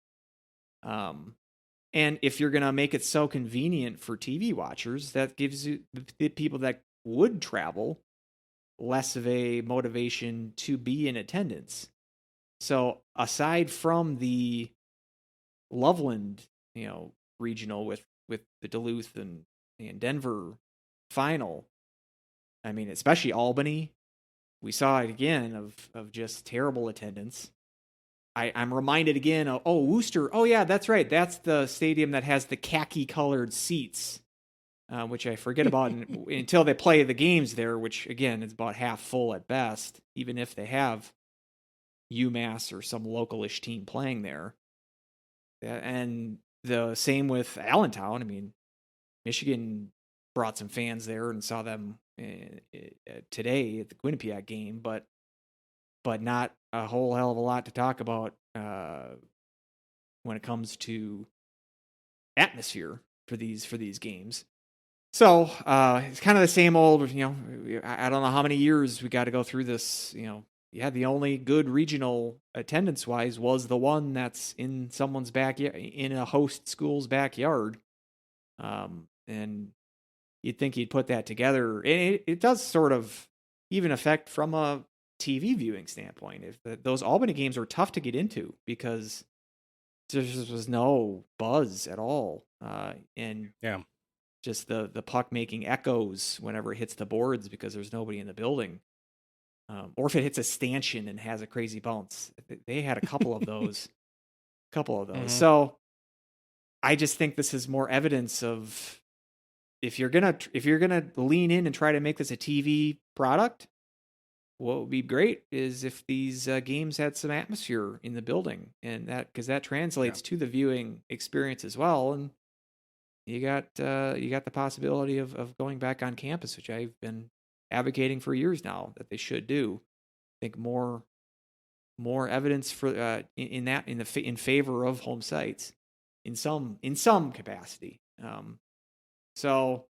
Speaker 3: And if you're going to make it so convenient for TV watchers, that gives you the people that would travel less of a motivation to be in attendance. So aside from the Loveland, regional with the Duluth and Denver final, I mean, especially Albany, we saw it again of just terrible attendance. I'm reminded again of, Worcester. Oh, yeah, that's right. That's the stadium that has the khaki-colored seats, which I forget about until they play the games there, which, again, is about half full at best, even if they have UMass or some localish team playing there. And the same with Allentown. I mean, Michigan brought some fans there and saw them today at the Quinnipiac game, but not a whole hell of a lot to talk about when it comes to atmosphere for these games. So it's kind of the same old, I don't know how many years we got to go through this. The only good regional attendance wise was the one that's in someone's backyard, in a host school's backyard. And you'd think you'd put that together. And it does sort of even affect from a TV viewing standpoint. If those Albany games were tough to get into because there just was no buzz at all, and just the puck making echoes whenever it hits the boards because there's nobody in the building, or if it hits a stanchion and has a crazy bounce. They had a couple of those, Mm-hmm. So I just think this is more evidence of if you're gonna lean in and try to make this a TV product, what would be great is if these games had some atmosphere in the building, and because that translates to the viewing experience as well. And you got the possibility of going back on campus, which I've been advocating for years now that they should do. I think more evidence for in favor of home sites in some capacity. So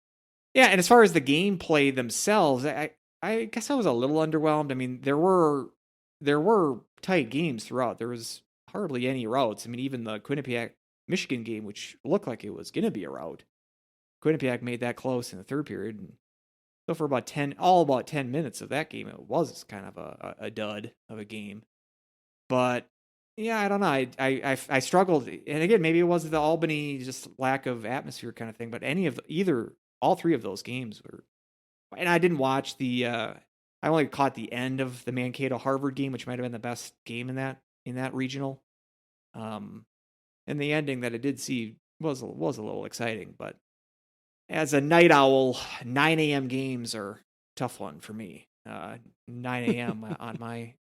Speaker 3: yeah, and as far as the gameplay themselves, I guess I was a little underwhelmed. I mean, there were tight games throughout. There was hardly any routes. I mean, even the Quinnipiac Michigan game, which looked like it was going to be a rout, Quinnipiac made that close in the third period. And so for about 10 minutes of that game, it was kind of a dud of a game. But yeah, I don't know. I struggled, and again, maybe it was the Albany just lack of atmosphere kind of thing. But all three of those games were. And I didn't watch I only caught the end of the Mankato Harvard game, which might have been the best game in that regional. And the ending that I did see was a little exciting, but as a night owl, 9 a.m. games are a tough one for me. 9 a.m.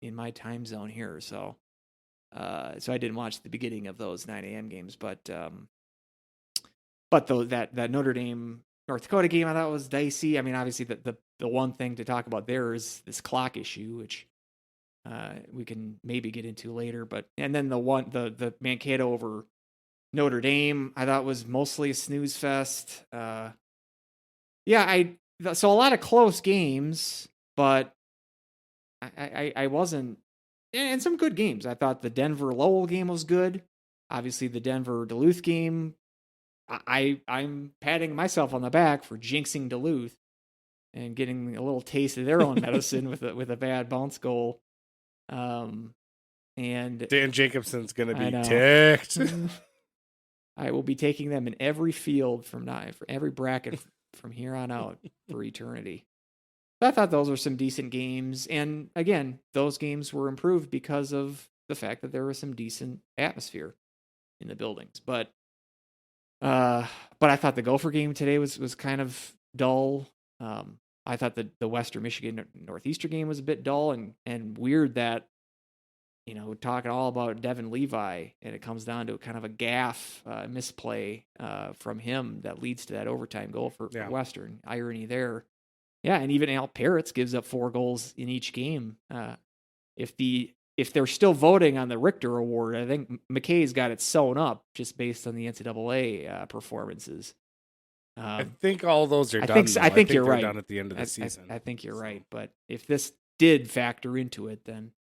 Speaker 3: in my time zone here, so I didn't watch the beginning of those 9 a.m. games, but that Notre Dame North Dakota game I thought was dicey. I mean, obviously the one thing to talk about there is this clock issue, which we can maybe get into later. And then the Mankato over Notre Dame I thought was mostly a snooze fest. So a lot of close games, but I wasn't, and some good games. I thought the Denver Lowell game was good. Obviously the Denver Duluth game, I'm patting myself on the back for jinxing Duluth and getting a little taste of their own medicine with a bad bounce goal. And
Speaker 2: Dan Jacobson's gonna be ticked.
Speaker 3: I will be taking them in every field for every bracket from here on out for eternity. But I thought those were some decent games, and again, those games were improved because of the fact that there was some decent atmosphere in the buildings. But I thought the Gopher game today was kind of dull. I thought the Western Michigan Northeastern game was a bit dull and weird that, talking all about Devin Levi, and it comes down to kind of a gaff, misplay from him that leads to that overtime goal for Western. Irony there. Yeah, and even Al Parrots gives up 4 goals in each game. If they're still voting on the Richter Award, I think McKay's got it sewn up just based on the NCAA performances.
Speaker 2: I think all those are done.
Speaker 3: I think you're
Speaker 2: they're
Speaker 3: right.
Speaker 2: done at the end of the season.
Speaker 3: I think you're right. But if this did factor into it, then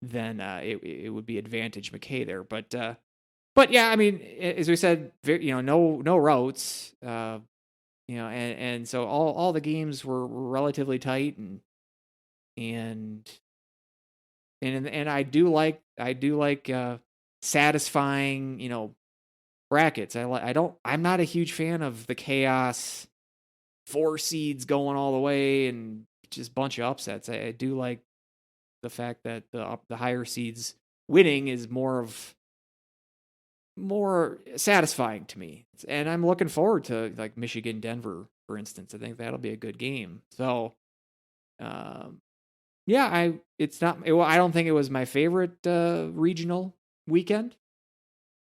Speaker 3: it would be advantage McKay there. But yeah, I mean, as we said, no routes, and so all the games were relatively tight, and I do like satisfying, brackets. I'm not a huge fan of the chaos, 4 seeds going all the way and just a bunch of upsets. I do like the fact that the higher seeds winning is more satisfying to me. And I'm looking forward to like Michigan, Denver, for instance. I think that'll be a good game. So, yeah, I don't think it was my favorite regional weekend,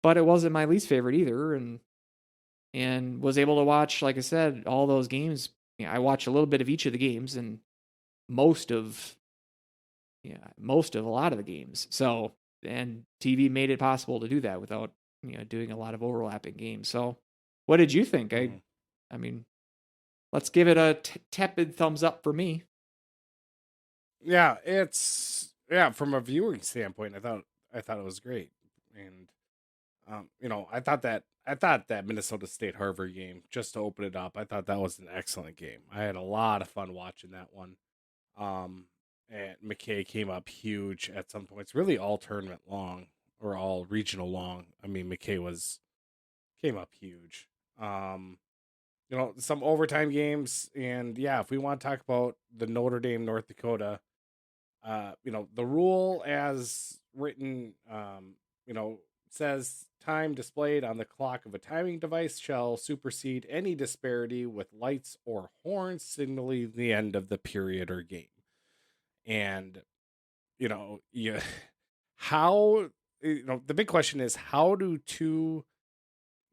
Speaker 3: but it wasn't my least favorite either. And was able to watch, like I said, all those games. I watched a little bit of each of the games and most of a lot of the games. So, and TV made it possible to do that without, doing a lot of overlapping games. So what did you think? I mean, let's give it a tepid thumbs up for me.
Speaker 2: Yeah, from a viewing standpoint, I thought it was great. And I thought that Minnesota State Harvard game, just to open it up, I thought that was an excellent game. I had a lot of fun watching that one. And McKay came up huge at some points, really all tournament long or all regional long. I mean, McKay came up huge. Some overtime games, and yeah, if we want to talk about the Notre Dame North Dakota, the rule as written, says time displayed on the clock of a timing device shall supersede any disparity with lights or horns signaling the end of the period or game. And, the big question is, how do 2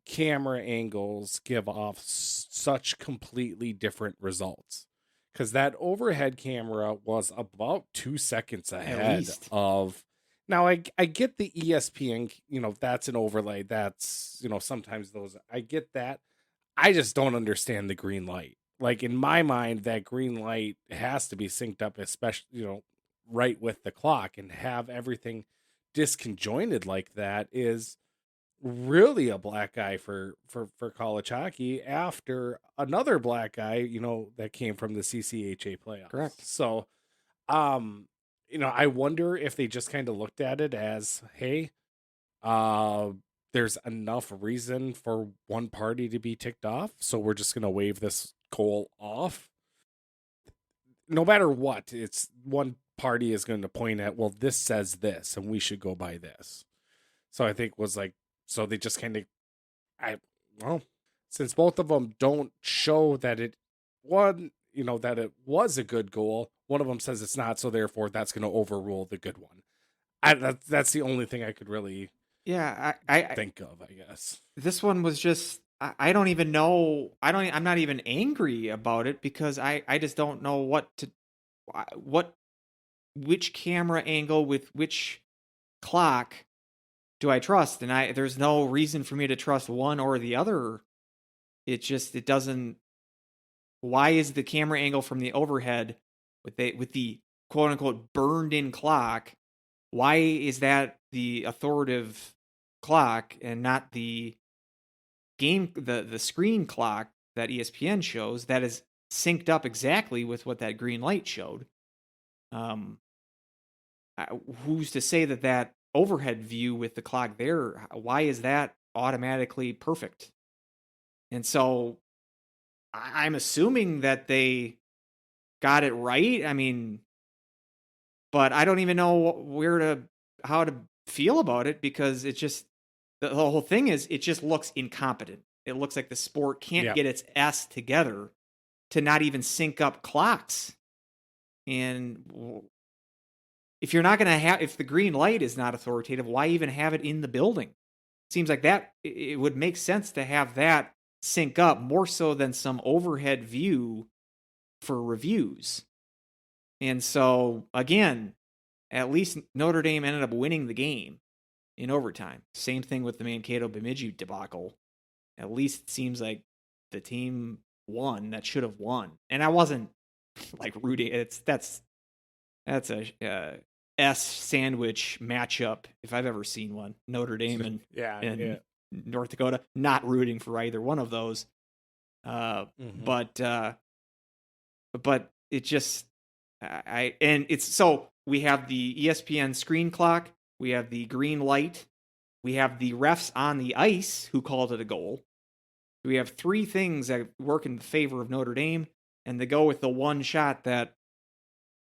Speaker 2: camera angles give off such completely different results? Because that overhead camera was about 2 seconds ahead of. Now, I get the ESPN, that's an overlay. That's, sometimes those, I get that. I just don't understand the green light. Like, in my mind, that green light has to be synced up, especially, right with the clock, and have everything disconjointed like that is really a black eye for college hockey after another black eye, that came from the CCHA playoffs.
Speaker 3: Correct.
Speaker 2: So, I wonder if they just kind of looked at it as, hey, there's enough reason for one party to be ticked off, so we're just going to wave this goal off. No matter what, it's one party is going to point at, well, this says this, and we should go by this. So I think so they just kind of, since both of them don't show that it was a good goal, one of them says it's not, so therefore that's going to overrule the good one. That's the only thing I could really think of, I guess.
Speaker 3: This one was just, I don't even know. I'm not even angry about it because I just don't know which camera angle with which clock do I trust? And there's no reason for me to trust one or the other. It doesn't. Why is the camera angle from the overhead with the quote unquote burned in clock? Why is that the authoritative clock and not the the screen clock that ESPN shows that is synced up exactly with what that green light showed? Who's to say that overhead view with the clock there, why is that automatically perfect? And so I'm assuming that they got it right. I mean, but I don't even know how to feel about it because it just, the whole thing is, it just looks incompetent. It looks like the sport can't get its S together to not even sync up clocks. And if you're not going to if the green light is not authoritative, why even have it in the building? Seems like that it would make sense to have that sync up more so than some overhead view for reviews. And so, again, at least Notre Dame ended up winning the game in overtime. Same thing with the Mankato Bemidji debacle. At least it seems like the team won that should have won. And I wasn't like rooting. That's a S sandwich matchup if I've ever seen one. Notre Dame and North Dakota. Not rooting for either one of those. But it just we have the ESPN screen clock, we have the green light, we have the refs on the ice who called it a goal. We have three things that work in favor of Notre Dame, and they go with the one shot that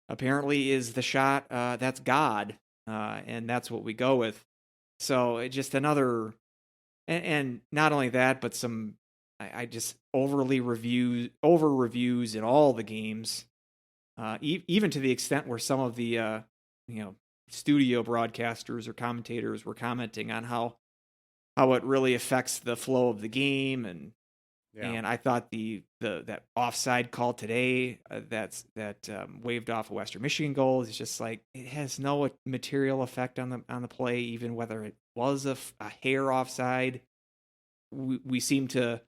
Speaker 3: apparently is the shot that's God, and that's what we go with. So it just another, and not only that, but some I just over reviews in all the games, even to the extent where some of the studio broadcasters or commentators were commenting on how it really affects the flow of the game, and I thought that offside call today that waved off a Western Michigan goal is just like, it has no material effect on the play, even whether it was a hair offside. We seem to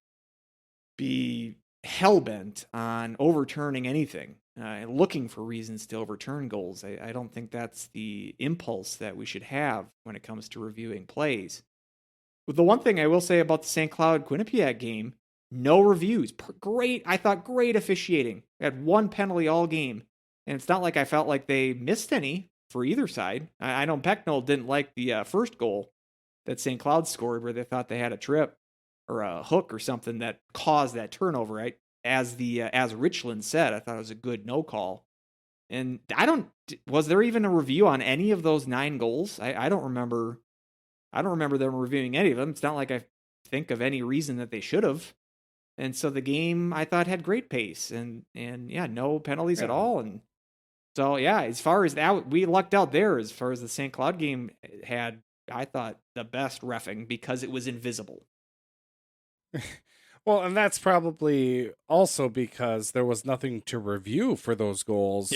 Speaker 3: be hell-bent on overturning anything and looking for reasons to overturn goals. I don't think that's the impulse that we should have when it comes to reviewing plays. But the one thing I will say about the St. Cloud Quinnipiac game, no reviews. Great officiating. We had one penalty all game. And it's not like I felt like they missed any for either side. I know Pecknold didn't like the first goal that St. Cloud scored, where they thought they had a trip or a hook or something that caused that turnover, right? As Richland said, I thought it was a good no call. And was there even a review on any of those 9 goals? I don't remember them reviewing any of them. It's not like I think of any reason that they should have. And so the game, I thought, had great pace and no penalties at all. And so, as far as that, we lucked out there. As far as the St. Cloud game had, I thought, the best reffing because it was invisible.
Speaker 2: Well, and that's probably also because there was nothing to review for those goals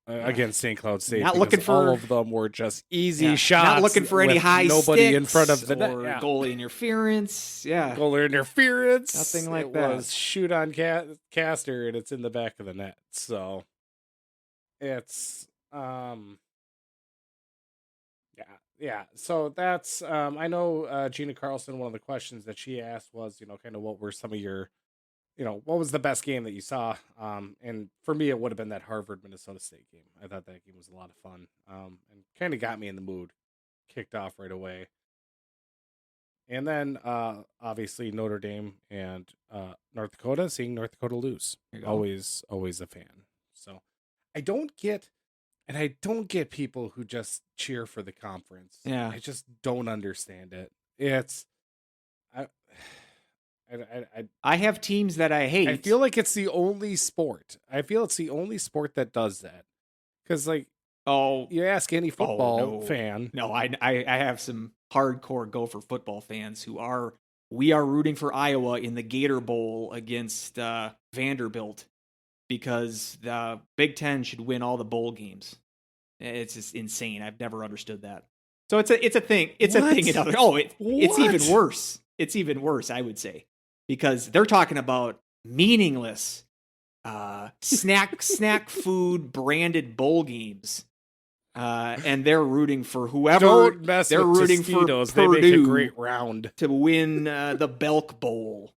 Speaker 2: against St. Cloud State.
Speaker 3: Not looking for,
Speaker 2: all of them were just easy shots.
Speaker 3: Not looking for any high
Speaker 2: nobody
Speaker 3: sticks
Speaker 2: in front of the net.
Speaker 3: Or goalie interference. Yeah,
Speaker 2: goalie interference.
Speaker 3: Nothing like that.
Speaker 2: Was shoot on caster, and it's in the back of the net. So it's Yeah, so that's I know Gina Carlson, one of the questions that she asked was, kind of what were some of your, what was the best game that you saw? And for me, it would have been that Harvard Minnesota State game. I thought that game was a lot of fun, and kind of got me in the mood, kicked off right away. And then obviously Notre Dame and North Dakota, seeing North Dakota lose, always a fan. So I don't get people who just cheer for the conference.
Speaker 3: Yeah.
Speaker 2: I just don't understand it. It's
Speaker 3: I have teams that I hate.
Speaker 2: I feel like it's the only sport. That does that. Because you ask any football fan.
Speaker 3: No, I have some hardcore Gopher football fans we are rooting for Iowa in the Gator Bowl against Vanderbilt, because the Big Ten should win all the bowl games. It's just insane. I've never understood that. So it's a thing. It's a thing in other. It's even worse. It's even worse, I would say, because they're talking about meaningless snack food branded bowl games, and they're rooting for whoever.
Speaker 2: Don't mess
Speaker 3: they're
Speaker 2: with
Speaker 3: rooting
Speaker 2: Tostitos.
Speaker 3: for Purdue
Speaker 2: they make a great round
Speaker 3: to win the Belk Bowl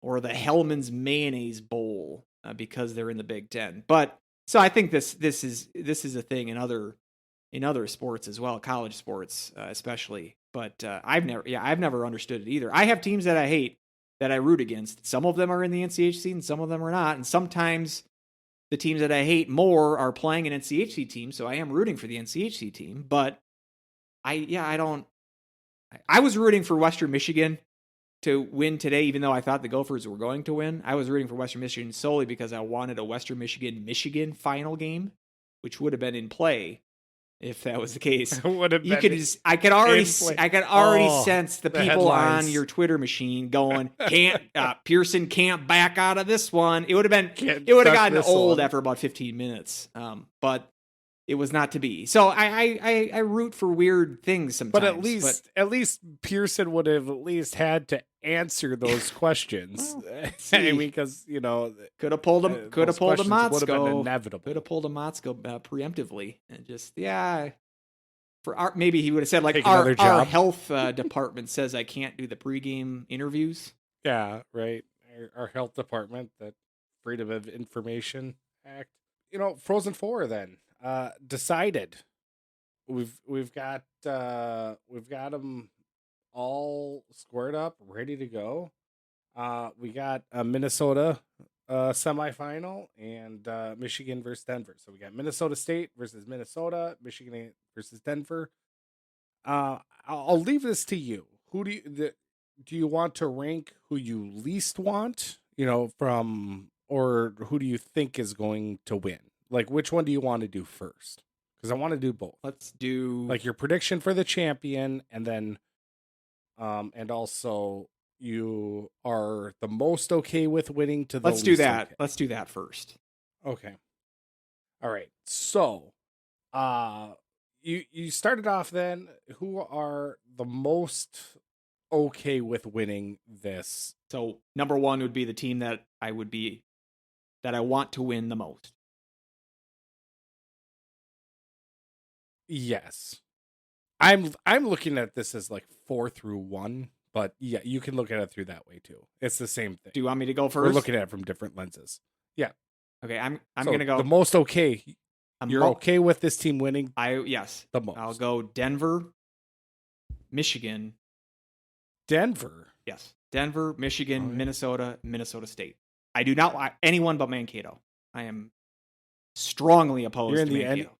Speaker 3: or the Hellman's Mayonnaise Bowl. Because they're in the Big Ten. But so I think this is a thing in other sports as well, college sports especially. But I've never understood it either. I have teams that I hate that I root against. Some of them are in the NCHC and some of them are not. And sometimes the teams that I hate more are playing an NCHC team, so I am rooting for the NCHC team. But I was rooting for Western Michigan to win today, even though I thought the Gophers were going to win. I was rooting for Western Michigan solely because I wanted a Western Michigan final game, which would have been in play. if that was the case.
Speaker 2: Would have
Speaker 3: You
Speaker 2: been
Speaker 3: could just, I could already
Speaker 2: Oh,
Speaker 3: sense the
Speaker 2: the
Speaker 3: people
Speaker 2: headlines.
Speaker 3: on your Twitter machine going, Pearson can't back out of this one. It would have
Speaker 2: Can't
Speaker 3: gotten
Speaker 2: this
Speaker 3: old
Speaker 2: one.
Speaker 3: after about 15 minutes. But it was not to be. So I root for weird things sometimes.
Speaker 2: But at least Pearson would have at least had to answer those questions.
Speaker 3: Well,
Speaker 2: I mean, because
Speaker 3: could have pulled him. Could have pulled a
Speaker 2: would have been
Speaker 3: Motzko.
Speaker 2: inevitable.
Speaker 3: Could have pulled a Motzko preemptively and just maybe he would have said like
Speaker 2: Take
Speaker 3: our
Speaker 2: another job.
Speaker 3: health department says I can't do the pregame interviews.
Speaker 2: Yeah, right. Our health department, that Freedom of Information Act. Frozen Four then decided. We've got them all squared up, ready to go. We got a Minnesota semifinal and Michigan versus Denver. So we got Minnesota State versus Minnesota, Michigan versus Denver. I'll leave this to you. Who do you want to rank who you least want? Or who do you think is going to win? Like, which one do you want to do first? Because I want to do both.
Speaker 3: Let's do
Speaker 2: like your prediction for the champion, and then, and also you are the most okay with winning to the.
Speaker 3: Let's do
Speaker 2: least
Speaker 3: that.
Speaker 2: okay.
Speaker 3: Let's do that first.
Speaker 2: Okay. All right. So, you started off then. Who are the most okay with winning this?
Speaker 3: So number one would be the team that I want to win the most.
Speaker 2: Yes. I'm looking at this as like 4 through 1, but yeah, you can look at it through that way too. It's the same thing.
Speaker 3: Do you want me to go 1st?
Speaker 2: We're looking at it from different lenses. Yeah.
Speaker 3: Okay, I'm
Speaker 2: So
Speaker 3: gonna go
Speaker 2: the most okay. You're okay with this team winning
Speaker 3: yes.
Speaker 2: the most.
Speaker 3: I'll go Denver, Michigan.
Speaker 2: Denver.
Speaker 3: Yes. Denver, Michigan,
Speaker 2: Okay.
Speaker 3: Minnesota, Minnesota State. I do not want anyone but Mankato. I am strongly opposed
Speaker 2: You're in
Speaker 3: to
Speaker 2: the
Speaker 3: Mankato.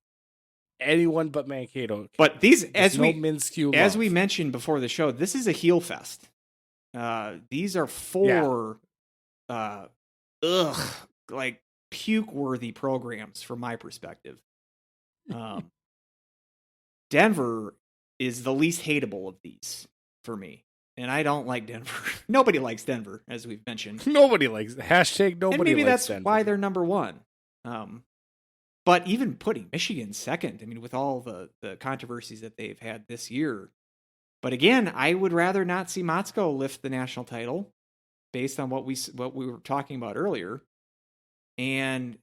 Speaker 2: Anyone but Mankato.
Speaker 3: But these,
Speaker 2: There's
Speaker 3: as
Speaker 2: no
Speaker 3: we
Speaker 2: Minshew
Speaker 3: as
Speaker 2: love.
Speaker 3: we mentioned before the show, this is a heel fest. These are 4 like puke-worthy programs from my perspective. Denver is the least hateable of these for me. And I don't like Denver. Nobody likes Denver, as we've mentioned.
Speaker 2: Nobody likes #nobody
Speaker 3: And maybe
Speaker 2: likes
Speaker 3: that's
Speaker 2: Denver.
Speaker 3: why they're number 1. But even putting Michigan second, I mean, with all the controversies that they've had this year. But again, I would rather not see Motzko lift the national title based on what we were talking about earlier. And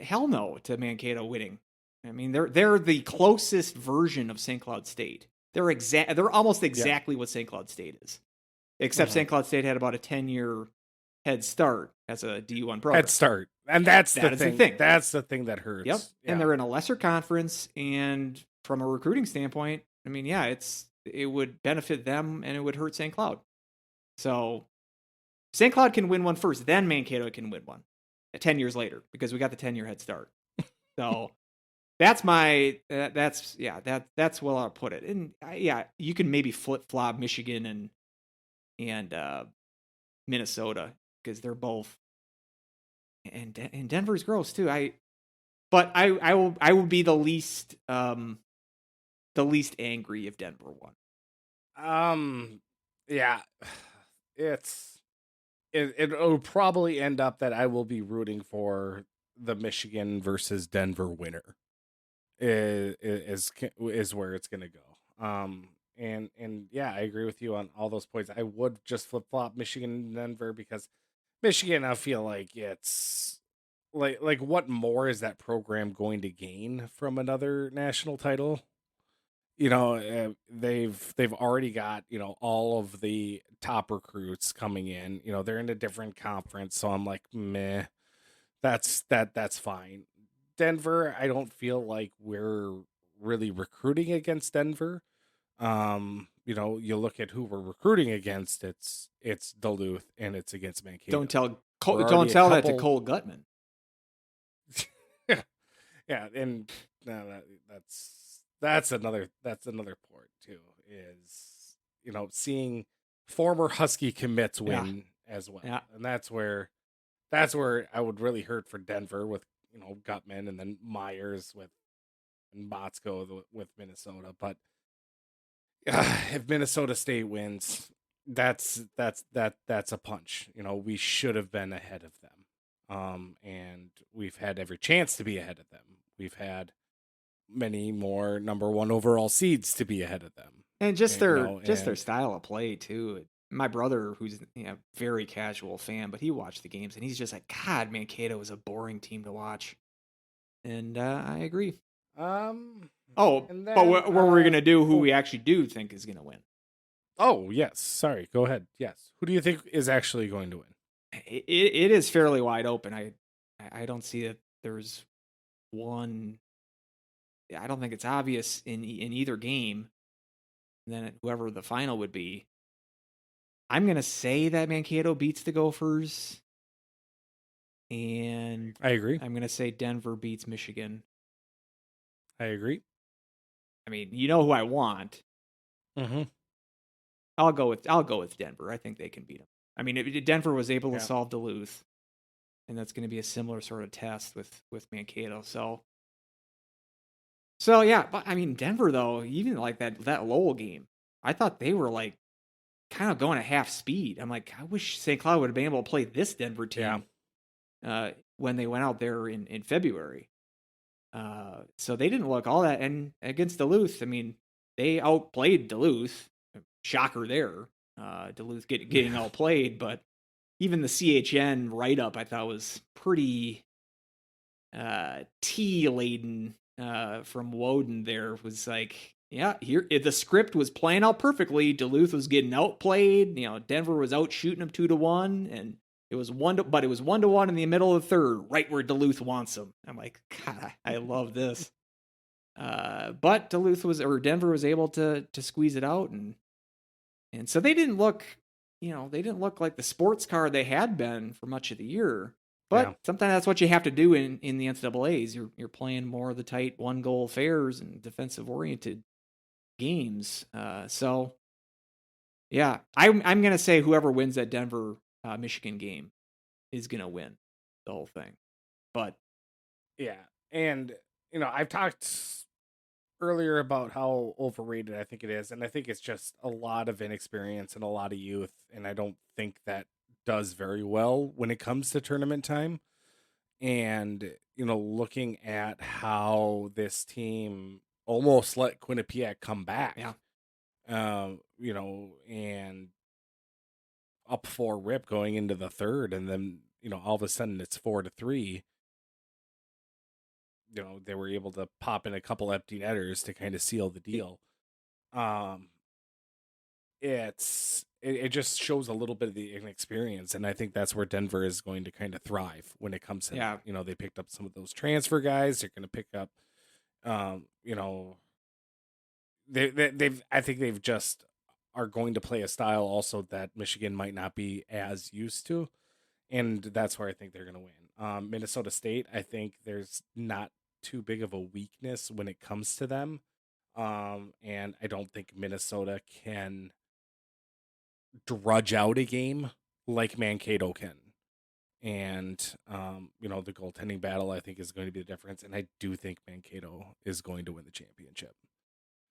Speaker 3: hell no to Mankato winning. I mean, they're the closest version of St. Cloud State. They're almost exactly what St. Cloud State is. Except St. Cloud State had about a 10-year head start as a D1 program.
Speaker 2: Head start. And that's
Speaker 3: That
Speaker 2: the
Speaker 3: is the
Speaker 2: thing.
Speaker 3: thing.
Speaker 2: That's the thing that hurts.
Speaker 3: Yep.
Speaker 2: Yeah.
Speaker 3: And they're in a lesser conference, and from a recruiting standpoint, I mean, yeah, it would benefit them and it would hurt St. Cloud. So St. Cloud can win one first, then Mankato can win one 10 years later because we got the 10-year head start. So that's that's where I'll put it. And you can maybe flip-flop Michigan and Minnesota because they're both. And Denver's gross too. I will be the least angry if Denver won.
Speaker 2: Yeah, it'll probably end up that I will be rooting for the Michigan versus Denver winner. Is where it's gonna go. And yeah, I agree with you on all those points. I would just flip flop Michigan and Denver because Michigan, I feel like it's like what more is that program going to gain from another national title? They've already got all of the top recruits coming in. They're in a different conference, so I'm like, meh, that's fine. Denver, I don't feel like we're really recruiting against Denver. You look at who we're recruiting against. It's Duluth and it's against Mankato.
Speaker 3: Don't tell that to Cole Gutman.
Speaker 2: Yeah, and that's another part too. Is seeing former Husky commits win as well, and that's where I would really hurt for Denver with Gutman and then Myers with Motzko with Minnesota. But if Minnesota State wins, that's a punch. We should have been ahead of them. And we've had every chance to be ahead of them. We've had many more number one overall seeds to be ahead of them.
Speaker 3: And their style of play too. My brother, who's very casual fan, but he watched the games and he's just like, God, Mankato is a boring team to watch. And I agree. But what we're gonna do? Who we actually do think is gonna win?
Speaker 2: Oh yes, sorry. Go ahead. Yes, who do you think is actually going to win?
Speaker 3: It is fairly wide open. I don't see that there's one. I don't think it's obvious in either game. And then whoever the final would be, I'm gonna say that Mankato beats the Gophers, and
Speaker 2: I agree.
Speaker 3: I'm gonna say Denver beats Michigan.
Speaker 2: I agree.
Speaker 3: I mean, you know who I want.
Speaker 2: Mm-hmm.
Speaker 3: I'll go with Denver. I think they can beat them. I mean, Denver was able to solve Duluth, and that's going to be a similar sort of test with Mankato. So yeah, but I mean, Denver though, even like that Lowell game, I thought they were like kind of going at half speed. I'm like, I wish St. Cloud would have been able to play this Denver team when they went out there in February. So they didn't look all that. And against Duluth, I mean, they outplayed Duluth. Shocker there. Duluth getting outplayed, but even the CHN write-up I thought was pretty tea-laden from Woden there. Was like, here the script was playing out perfectly. Duluth was getting outplayed. Denver was out shooting them 2-1, and it was 1-1 in the middle of the third, right where Duluth wants them. I'm like, God, I love this. But Denver was able to squeeze it out, and so they didn't look like the sports car they had been for much of the year. But sometimes that's what you have to do in the NCAAs. You're playing more of the tight 1-goal affairs and defensive oriented games. So yeah, I'm gonna say whoever wins that Denver Michigan game is gonna win the whole thing. But
Speaker 2: yeah, and I've talked earlier about how overrated I think it is, and I think it's just a lot of inexperience and a lot of youth, and I don't think that does very well when it comes to tournament time. And looking at how this team almost let Quinnipiac come back, and up 4-rip going into the third, and then all of a sudden it's 4-3. They were able to pop in a couple empty netters to kind of seal the deal. It just shows a little bit of the inexperience, and I think that's where Denver is going to kind of thrive when it comes to that. They picked up some of those transfer guys. They're going to pick up, I think they've just are going to play a style also that Michigan might not be as used to, and that's where I think they're going to win. Minnesota State, I think there's not too big of a weakness when it comes to them, and I don't think Minnesota can drudge out a game like Mankato can. And the goaltending battle I think is going to be the difference, and I do think Mankato is going to win the championship.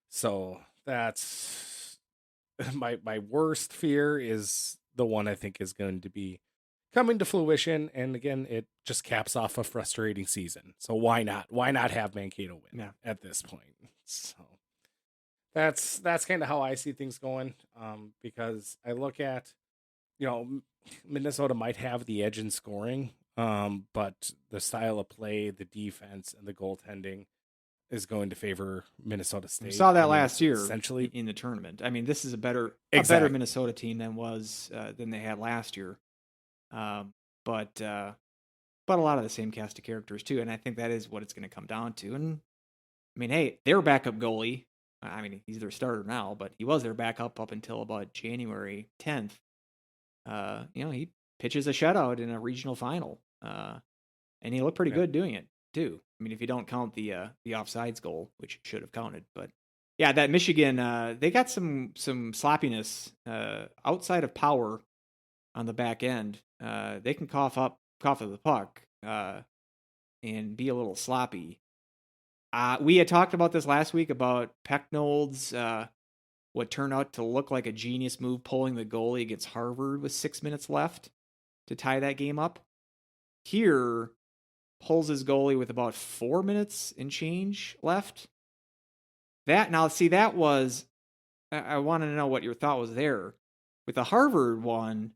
Speaker 2: So that's my worst fear is the one I think is going to be coming to fruition, and again, it just caps off a frustrating season. So why not have Mankato win at this point? So that's kind of how I see things going, because I look at, Minnesota might have the edge in scoring, but the style of play, the defense, and the goaltending is going to favor Minnesota State.
Speaker 3: We saw that last year,
Speaker 2: essentially
Speaker 3: in the tournament. I mean, this is a better Minnesota team than they had last year. But a lot of the same cast of characters too, and I think that is what it's going to come down to. And I mean, hey, their backup goalie, I mean, he's their starter now, but he was their backup up until about January 10th. He pitches a shutout in a regional final, and he looked pretty good doing it too. I mean, if you don't count the offsides goal, which should have counted, but yeah, that Michigan, they got some sloppiness outside of power on the back end. They can cough up the puck and be a little sloppy. We had talked about this last week about Pecknold's what turned out to look like a genius move, pulling the goalie against Harvard with 6 minutes left to tie that game up. Here, pulls his goalie with about 4 minutes and change left. That was, I want to know what your thought was there. With the Harvard one,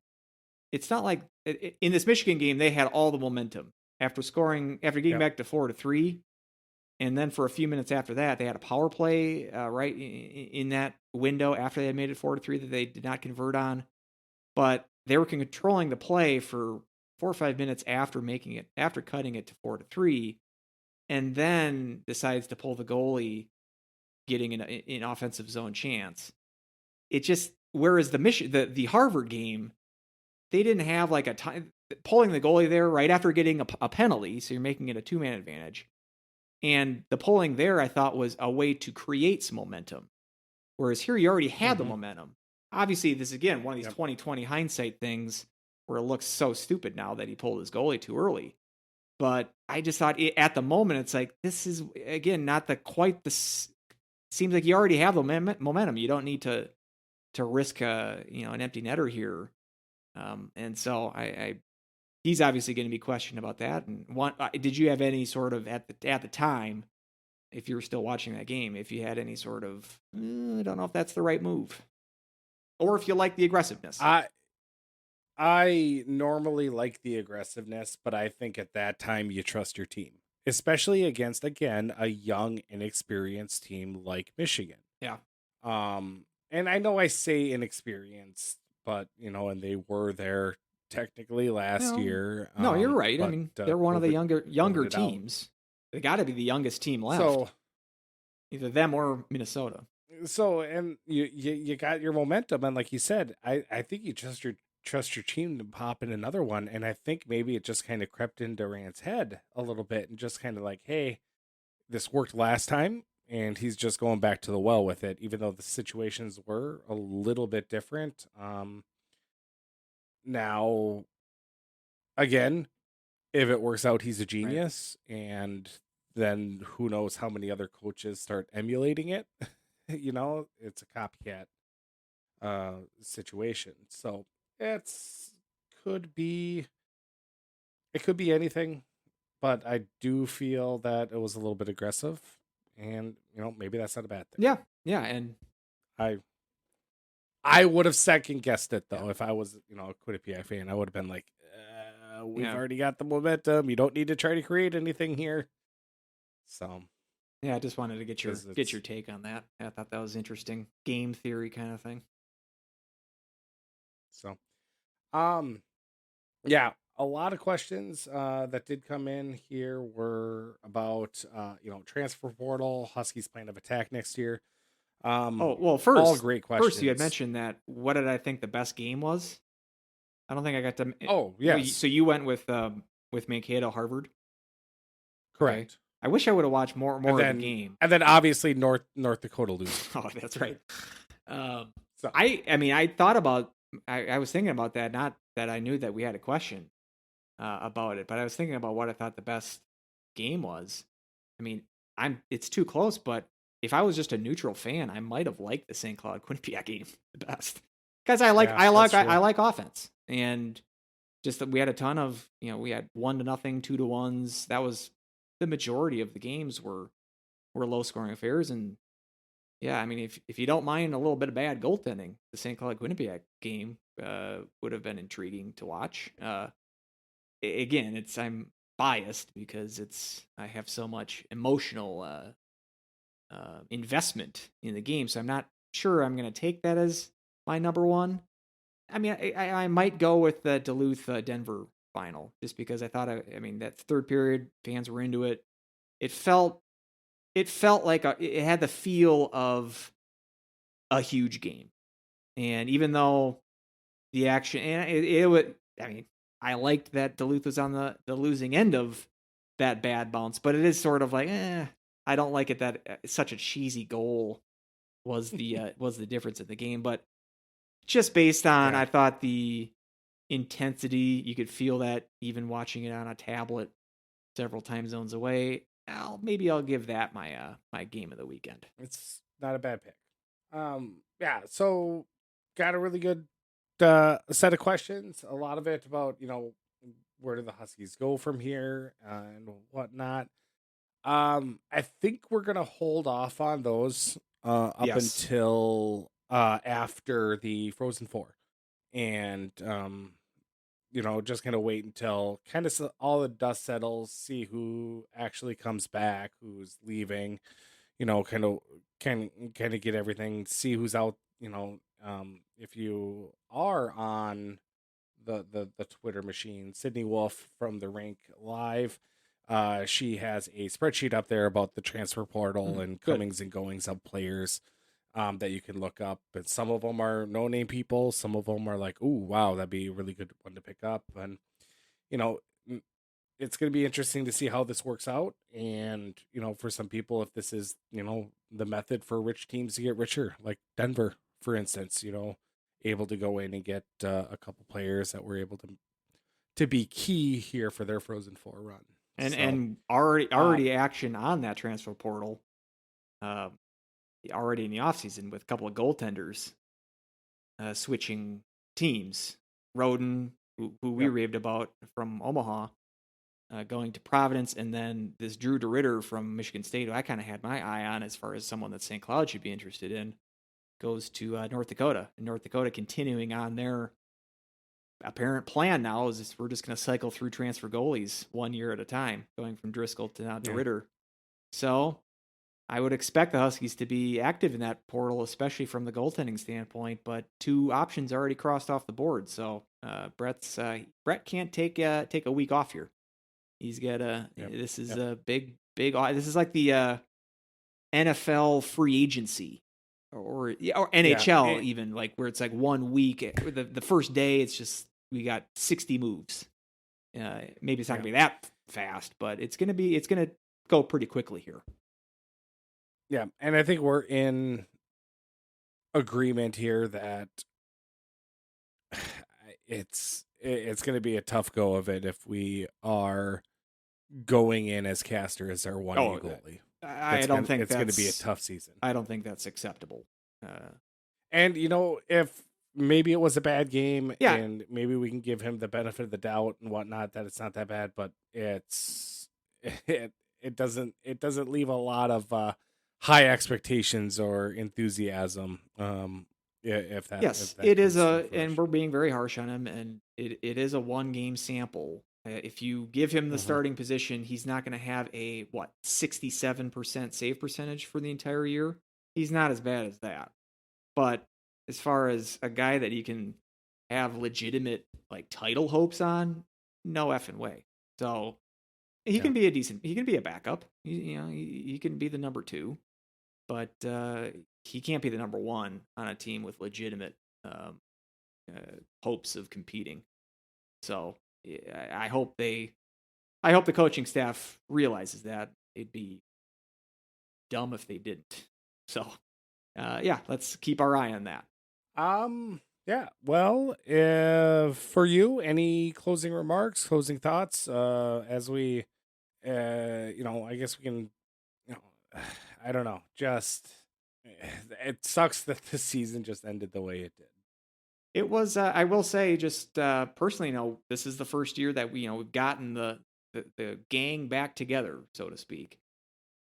Speaker 3: it's not like, in this Michigan game, they had all the momentum. After getting back to 4-3, and then for a few minutes after that, they had a power play right in that window after they had made it 4-3 that they did not convert on. But they were controlling the play for 4 or 5 minutes after cutting it to 4-3, and then decides to pull the goalie, getting an offensive zone chance. It just, whereas the Harvard game, they didn't have like a time pulling the goalie there right after getting a penalty, so you're making it a 2-man advantage. And the pulling there, I thought, was a way to create some momentum. Whereas here, you already had the momentum. Obviously, this is, again, one of these 2020 hindsight things where it looks so stupid now that he pulled his goalie too early. But I just thought at the moment, it's like, this is, again, not seems like you already have the momentum. You don't need to risk an empty netter here. And so he's obviously going to be questioned about that. And did you have any sort of at the time, if you were still watching that game, if you had any sort of I don't know if that's the right move, or if you like the aggressiveness?
Speaker 2: I normally like the aggressiveness, but I think at that time you trust your team, especially against, again, a young, inexperienced team like Michigan.
Speaker 3: Yeah.
Speaker 2: And I know I say inexperienced, but and they were there technically last year.
Speaker 3: No, you're right.
Speaker 2: But,
Speaker 3: I mean, they're one of the younger teams. They got to be the youngest team left.
Speaker 2: So
Speaker 3: either them or Minnesota.
Speaker 2: So, and you got your momentum, and like you said, I think you trust your team to pop in another one, and I think maybe it just kind of crept into Durant's head a little bit, and just kind of like, hey, this worked last time, and he's just going back to the well with it, even though the situations were a little bit different. Now, again, if it works out, he's a genius, and then who knows how many other coaches start emulating it. It's a copycat situation. So it could be anything, but I do feel that it was a little bit aggressive, and maybe that's not a bad thing.
Speaker 3: Yeah, and
Speaker 2: I would have second guessed it though if I was a Quinnipiac fan. I would have been like, we've already got the momentum. You don't need to try to create anything here. So.
Speaker 3: Yeah, I just wanted to get your take on that. I thought that was interesting. Game theory kind of thing.
Speaker 2: So, yeah, a lot of questions that did come in here were about transfer portal, Huskies plan of attack next year.
Speaker 3: First,
Speaker 2: all great questions.
Speaker 3: First, you had mentioned that. What did I think the best game was? I don't think I got to.
Speaker 2: Oh, yes.
Speaker 3: So you went with Mankato Harvard.
Speaker 2: Correct.
Speaker 3: Okay. I wish I would have watched more of the game.
Speaker 2: And then obviously North Dakota loses.
Speaker 3: Oh, that's right. I thought about. I was thinking about that. Not that I knew that we had a question about it, but I was thinking about what I thought the best game was. I mean, it's too close, but if I was just a neutral fan, I might have liked the St. Cloud Quinnipiac game the best because I like offense, and just that we had a ton of we had 1-0, 2-1s. That was the majority of the games were low scoring affairs, and yeah, I mean if you don't mind a little bit of bad goaltending, the St. Cloud Quinnipiac game would have been intriguing to watch. Again, I'm biased because I have so much emotional investment in the game, so I'm not sure I'm going to take that as my number one. I mean, I might go with the Duluth Denver final just because I thought that third period fans were into it. It felt like it had the feel of a huge game, and even though the action and it would, I liked that Duluth was on the losing end of that bad bounce, but it is sort of like I don't like it that such a cheesy goal was the difference in the game, but just based on I thought the intensity, you could feel that even watching it on a tablet several time zones away. maybe I'll give that my my game of the weekend.
Speaker 2: It's not a bad pick. Yeah, so got a really good set of questions. A lot of it about, where do the Huskies go from here and whatnot. I think we're gonna hold off on those up
Speaker 3: Yes.
Speaker 2: until after the Frozen Four, and just kind of wait until kind of all the dust settles, see who actually comes back, who's leaving, kind of kind of get everything, see who's out. If you are on the Twitter machine, Sydney Wolf from the Rink Live, she has a spreadsheet up there about the transfer portal and
Speaker 3: Good.
Speaker 2: comings and goings of players that you can look up. And some of them are no name people. Some of them are like, "Ooh, wow, that'd be a really good one to pick up." And you know, n- it's going to be interesting to see how this works out. And for some people, if this is the method for rich teams to get richer, like Denver, for instance, able to go in and get a couple players that were able to be key here for their Frozen Four run.
Speaker 3: And
Speaker 2: So,
Speaker 3: already action on that transfer portal. Already in the offseason with a couple of goaltenders switching teams. Roden, who we
Speaker 2: Yep.
Speaker 3: raved about from Omaha, going to Providence, and then this Drew DeRitter from Michigan State, who I kind of had my eye on as far as someone that St. Cloud should be interested in, goes to North Dakota. And North Dakota continuing on their apparent plan now is we're just going to cycle through transfer goalies 1 year at a time, going from Driscoll to now
Speaker 2: Yeah.
Speaker 3: DeRitter. So I would expect the Huskies to be active in that portal, especially from the goaltending standpoint. But two options already crossed off the board, so Brett can't take a week off here. He's got a.
Speaker 2: Yep.
Speaker 3: This is
Speaker 2: Yep.
Speaker 3: a big. This is like the NFL free agency, or NHL
Speaker 2: and-
Speaker 3: even, like where it's like 1 week. The first day, it's just we got 60 moves. Maybe it's not gonna be that fast, but it's gonna go pretty quickly here.
Speaker 2: Yeah, and I think we're in agreement here that it's going to be a tough go of it if we are going in as Caster as our 1A goalie.
Speaker 3: I don't think
Speaker 2: it's going to be a tough season.
Speaker 3: I don't think that's acceptable.
Speaker 2: And if maybe it was a bad game,
Speaker 3: Yeah.
Speaker 2: and maybe we can give him the benefit of the doubt and whatnot that it's not that bad, but it doesn't leave a lot of high expectations or enthusiasm. If that
Speaker 3: It is
Speaker 2: comes to
Speaker 3: and
Speaker 2: fruition.
Speaker 3: we're being very harsh on him, and it is a 1-game sample. If you give him the starting position, he's not going to have a 67% save percentage for the entire year. He's not as bad as that. But as far as a guy that you can have legitimate title hopes on, no effing way. So he can be he can be a backup. He can be the number 2, but he can't be the number 1 on a team with legitimate hopes of competing. So I hope the coaching staff realizes that. It'd be dumb if they didn't. So let's keep our eye on that.
Speaker 2: Yeah. Well, for you, any closing remarks, closing thoughts? As we, I guess we can, I don't know. Just it sucks that the season just ended the way it did.
Speaker 3: It was. I will say, just personally, this is the first year that we've gotten the gang back together, so to speak.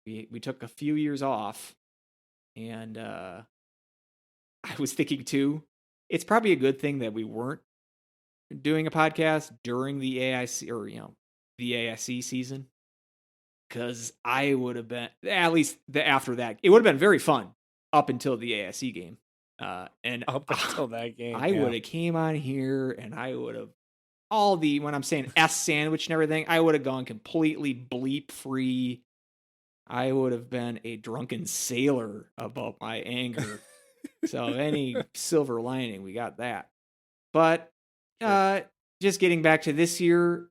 Speaker 3: We took a few years off, and I was thinking too, it's probably a good thing that we weren't doing a podcast during the AIC or the AIC season, because I would have been, at least after that, it would have been very fun up until the AIC game. And
Speaker 2: Up until that game,
Speaker 3: I would have came on here and I would have when I'm saying S sandwich and everything, I would have gone completely bleep free. I would have been a drunken sailor about my anger. So any silver lining, we got that. But just getting back to this year,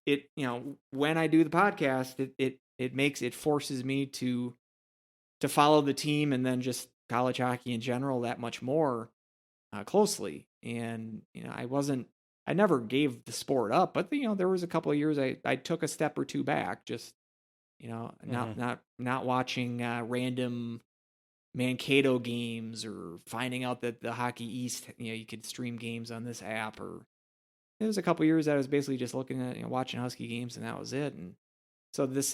Speaker 3: when I do the podcast, it forces me to follow the team and then just college hockey in general that much more closely. And I never gave the sport up, but there was a couple of years I took a step or two back, just Not watching random Mankato games or finding out that the Hockey East, you could stream games on this app. Or there was a couple years that I was basically just looking at, watching Husky games, and that was it. And so this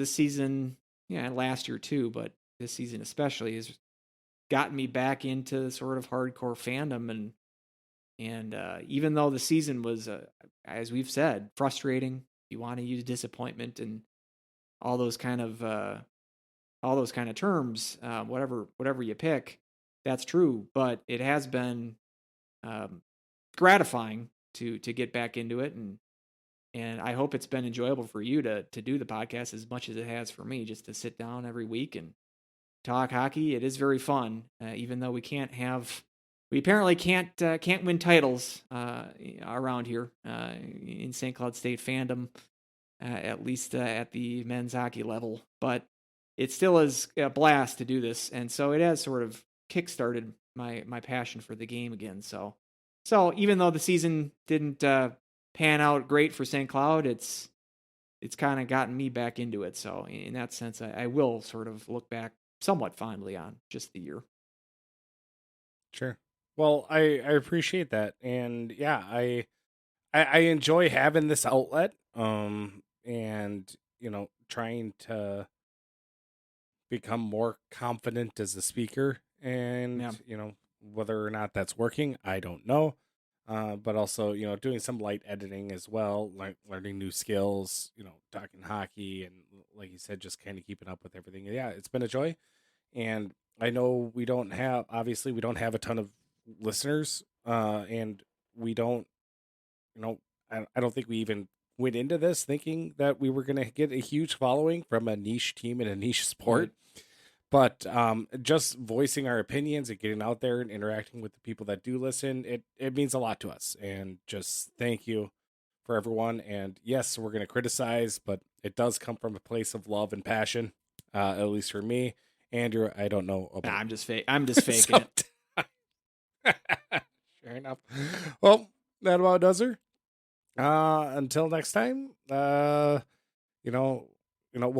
Speaker 3: season, and last year too, but this season especially has gotten me back into sort of hardcore fandom. And even though the season was, as we've said, frustrating, you want to use disappointment and all those kind of terms, whatever you pick, that's true. But it has been gratifying to get back into it, and I hope it's been enjoyable for you to do the podcast as much as it has for me, just to sit down every week and talk hockey. It is very fun, even though we apparently can't win titles around here in St. Cloud State fandom, at least at the men's hockey level. But it still is a blast to do this, and so it has sort of kickstarted my passion for the game again. So even though the season didn't pan out great for St. Cloud, it's kind of gotten me back into it. So in that sense, I will sort of look back somewhat fondly on just the year.
Speaker 2: Sure. Well, I appreciate that, and yeah, I enjoy having this outlet, and trying to become more confident as a speaker, and whether or not that's working, I don't know. But also, doing some light editing as well, like learning new skills, talking hockey, and like you said, just kind of keeping up with everything. Yeah, it's been a joy, and I know we don't have a ton of listeners, and we don't, I don't think we even went into this thinking that we were going to get a huge following from a niche team in a niche sport. But just voicing our opinions and getting out there and interacting with the people that do listen, it means a lot to us. And just thank you for everyone. And yes, we're going to criticize, but it does come from a place of love and passion, at least for me. Andrew, I don't know about...
Speaker 3: I'm just faking it.
Speaker 2: Fair enough. Well, that about does her. Until next time, we'll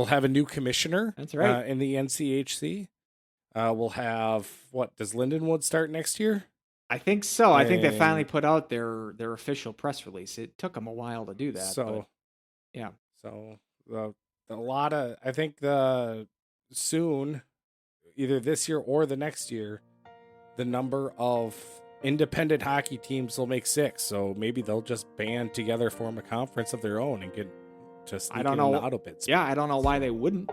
Speaker 2: have a new commissioner.
Speaker 3: That's right.
Speaker 2: In the NCHC. We'll have, does Lindenwood start next year?
Speaker 3: I think so. I think they finally put out their official press release. It took them a while to do that.
Speaker 2: So,
Speaker 3: but, yeah.
Speaker 2: So I think soon, either this year or the next year, the number of independent hockey teams will make 6. So maybe they'll just band together, form a conference of their own, and get just
Speaker 3: I don't know
Speaker 2: the auto bits.
Speaker 3: Yeah, I don't know why they wouldn't,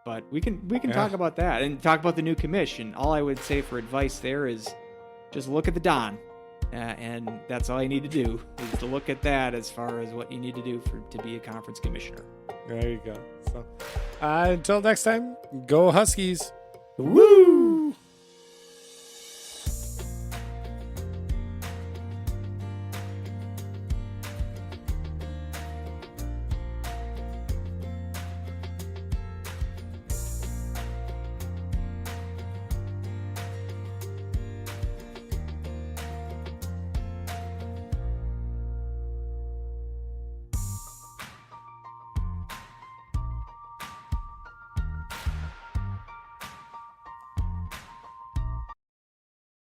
Speaker 3: but we can talk about that and talk about the new commission. All I would say for advice there is just look at the Don, and that's all you need to do is to look at that as far as what you need to do to be a conference commissioner.
Speaker 2: There you go. So until next time, go Huskies.
Speaker 3: Woo!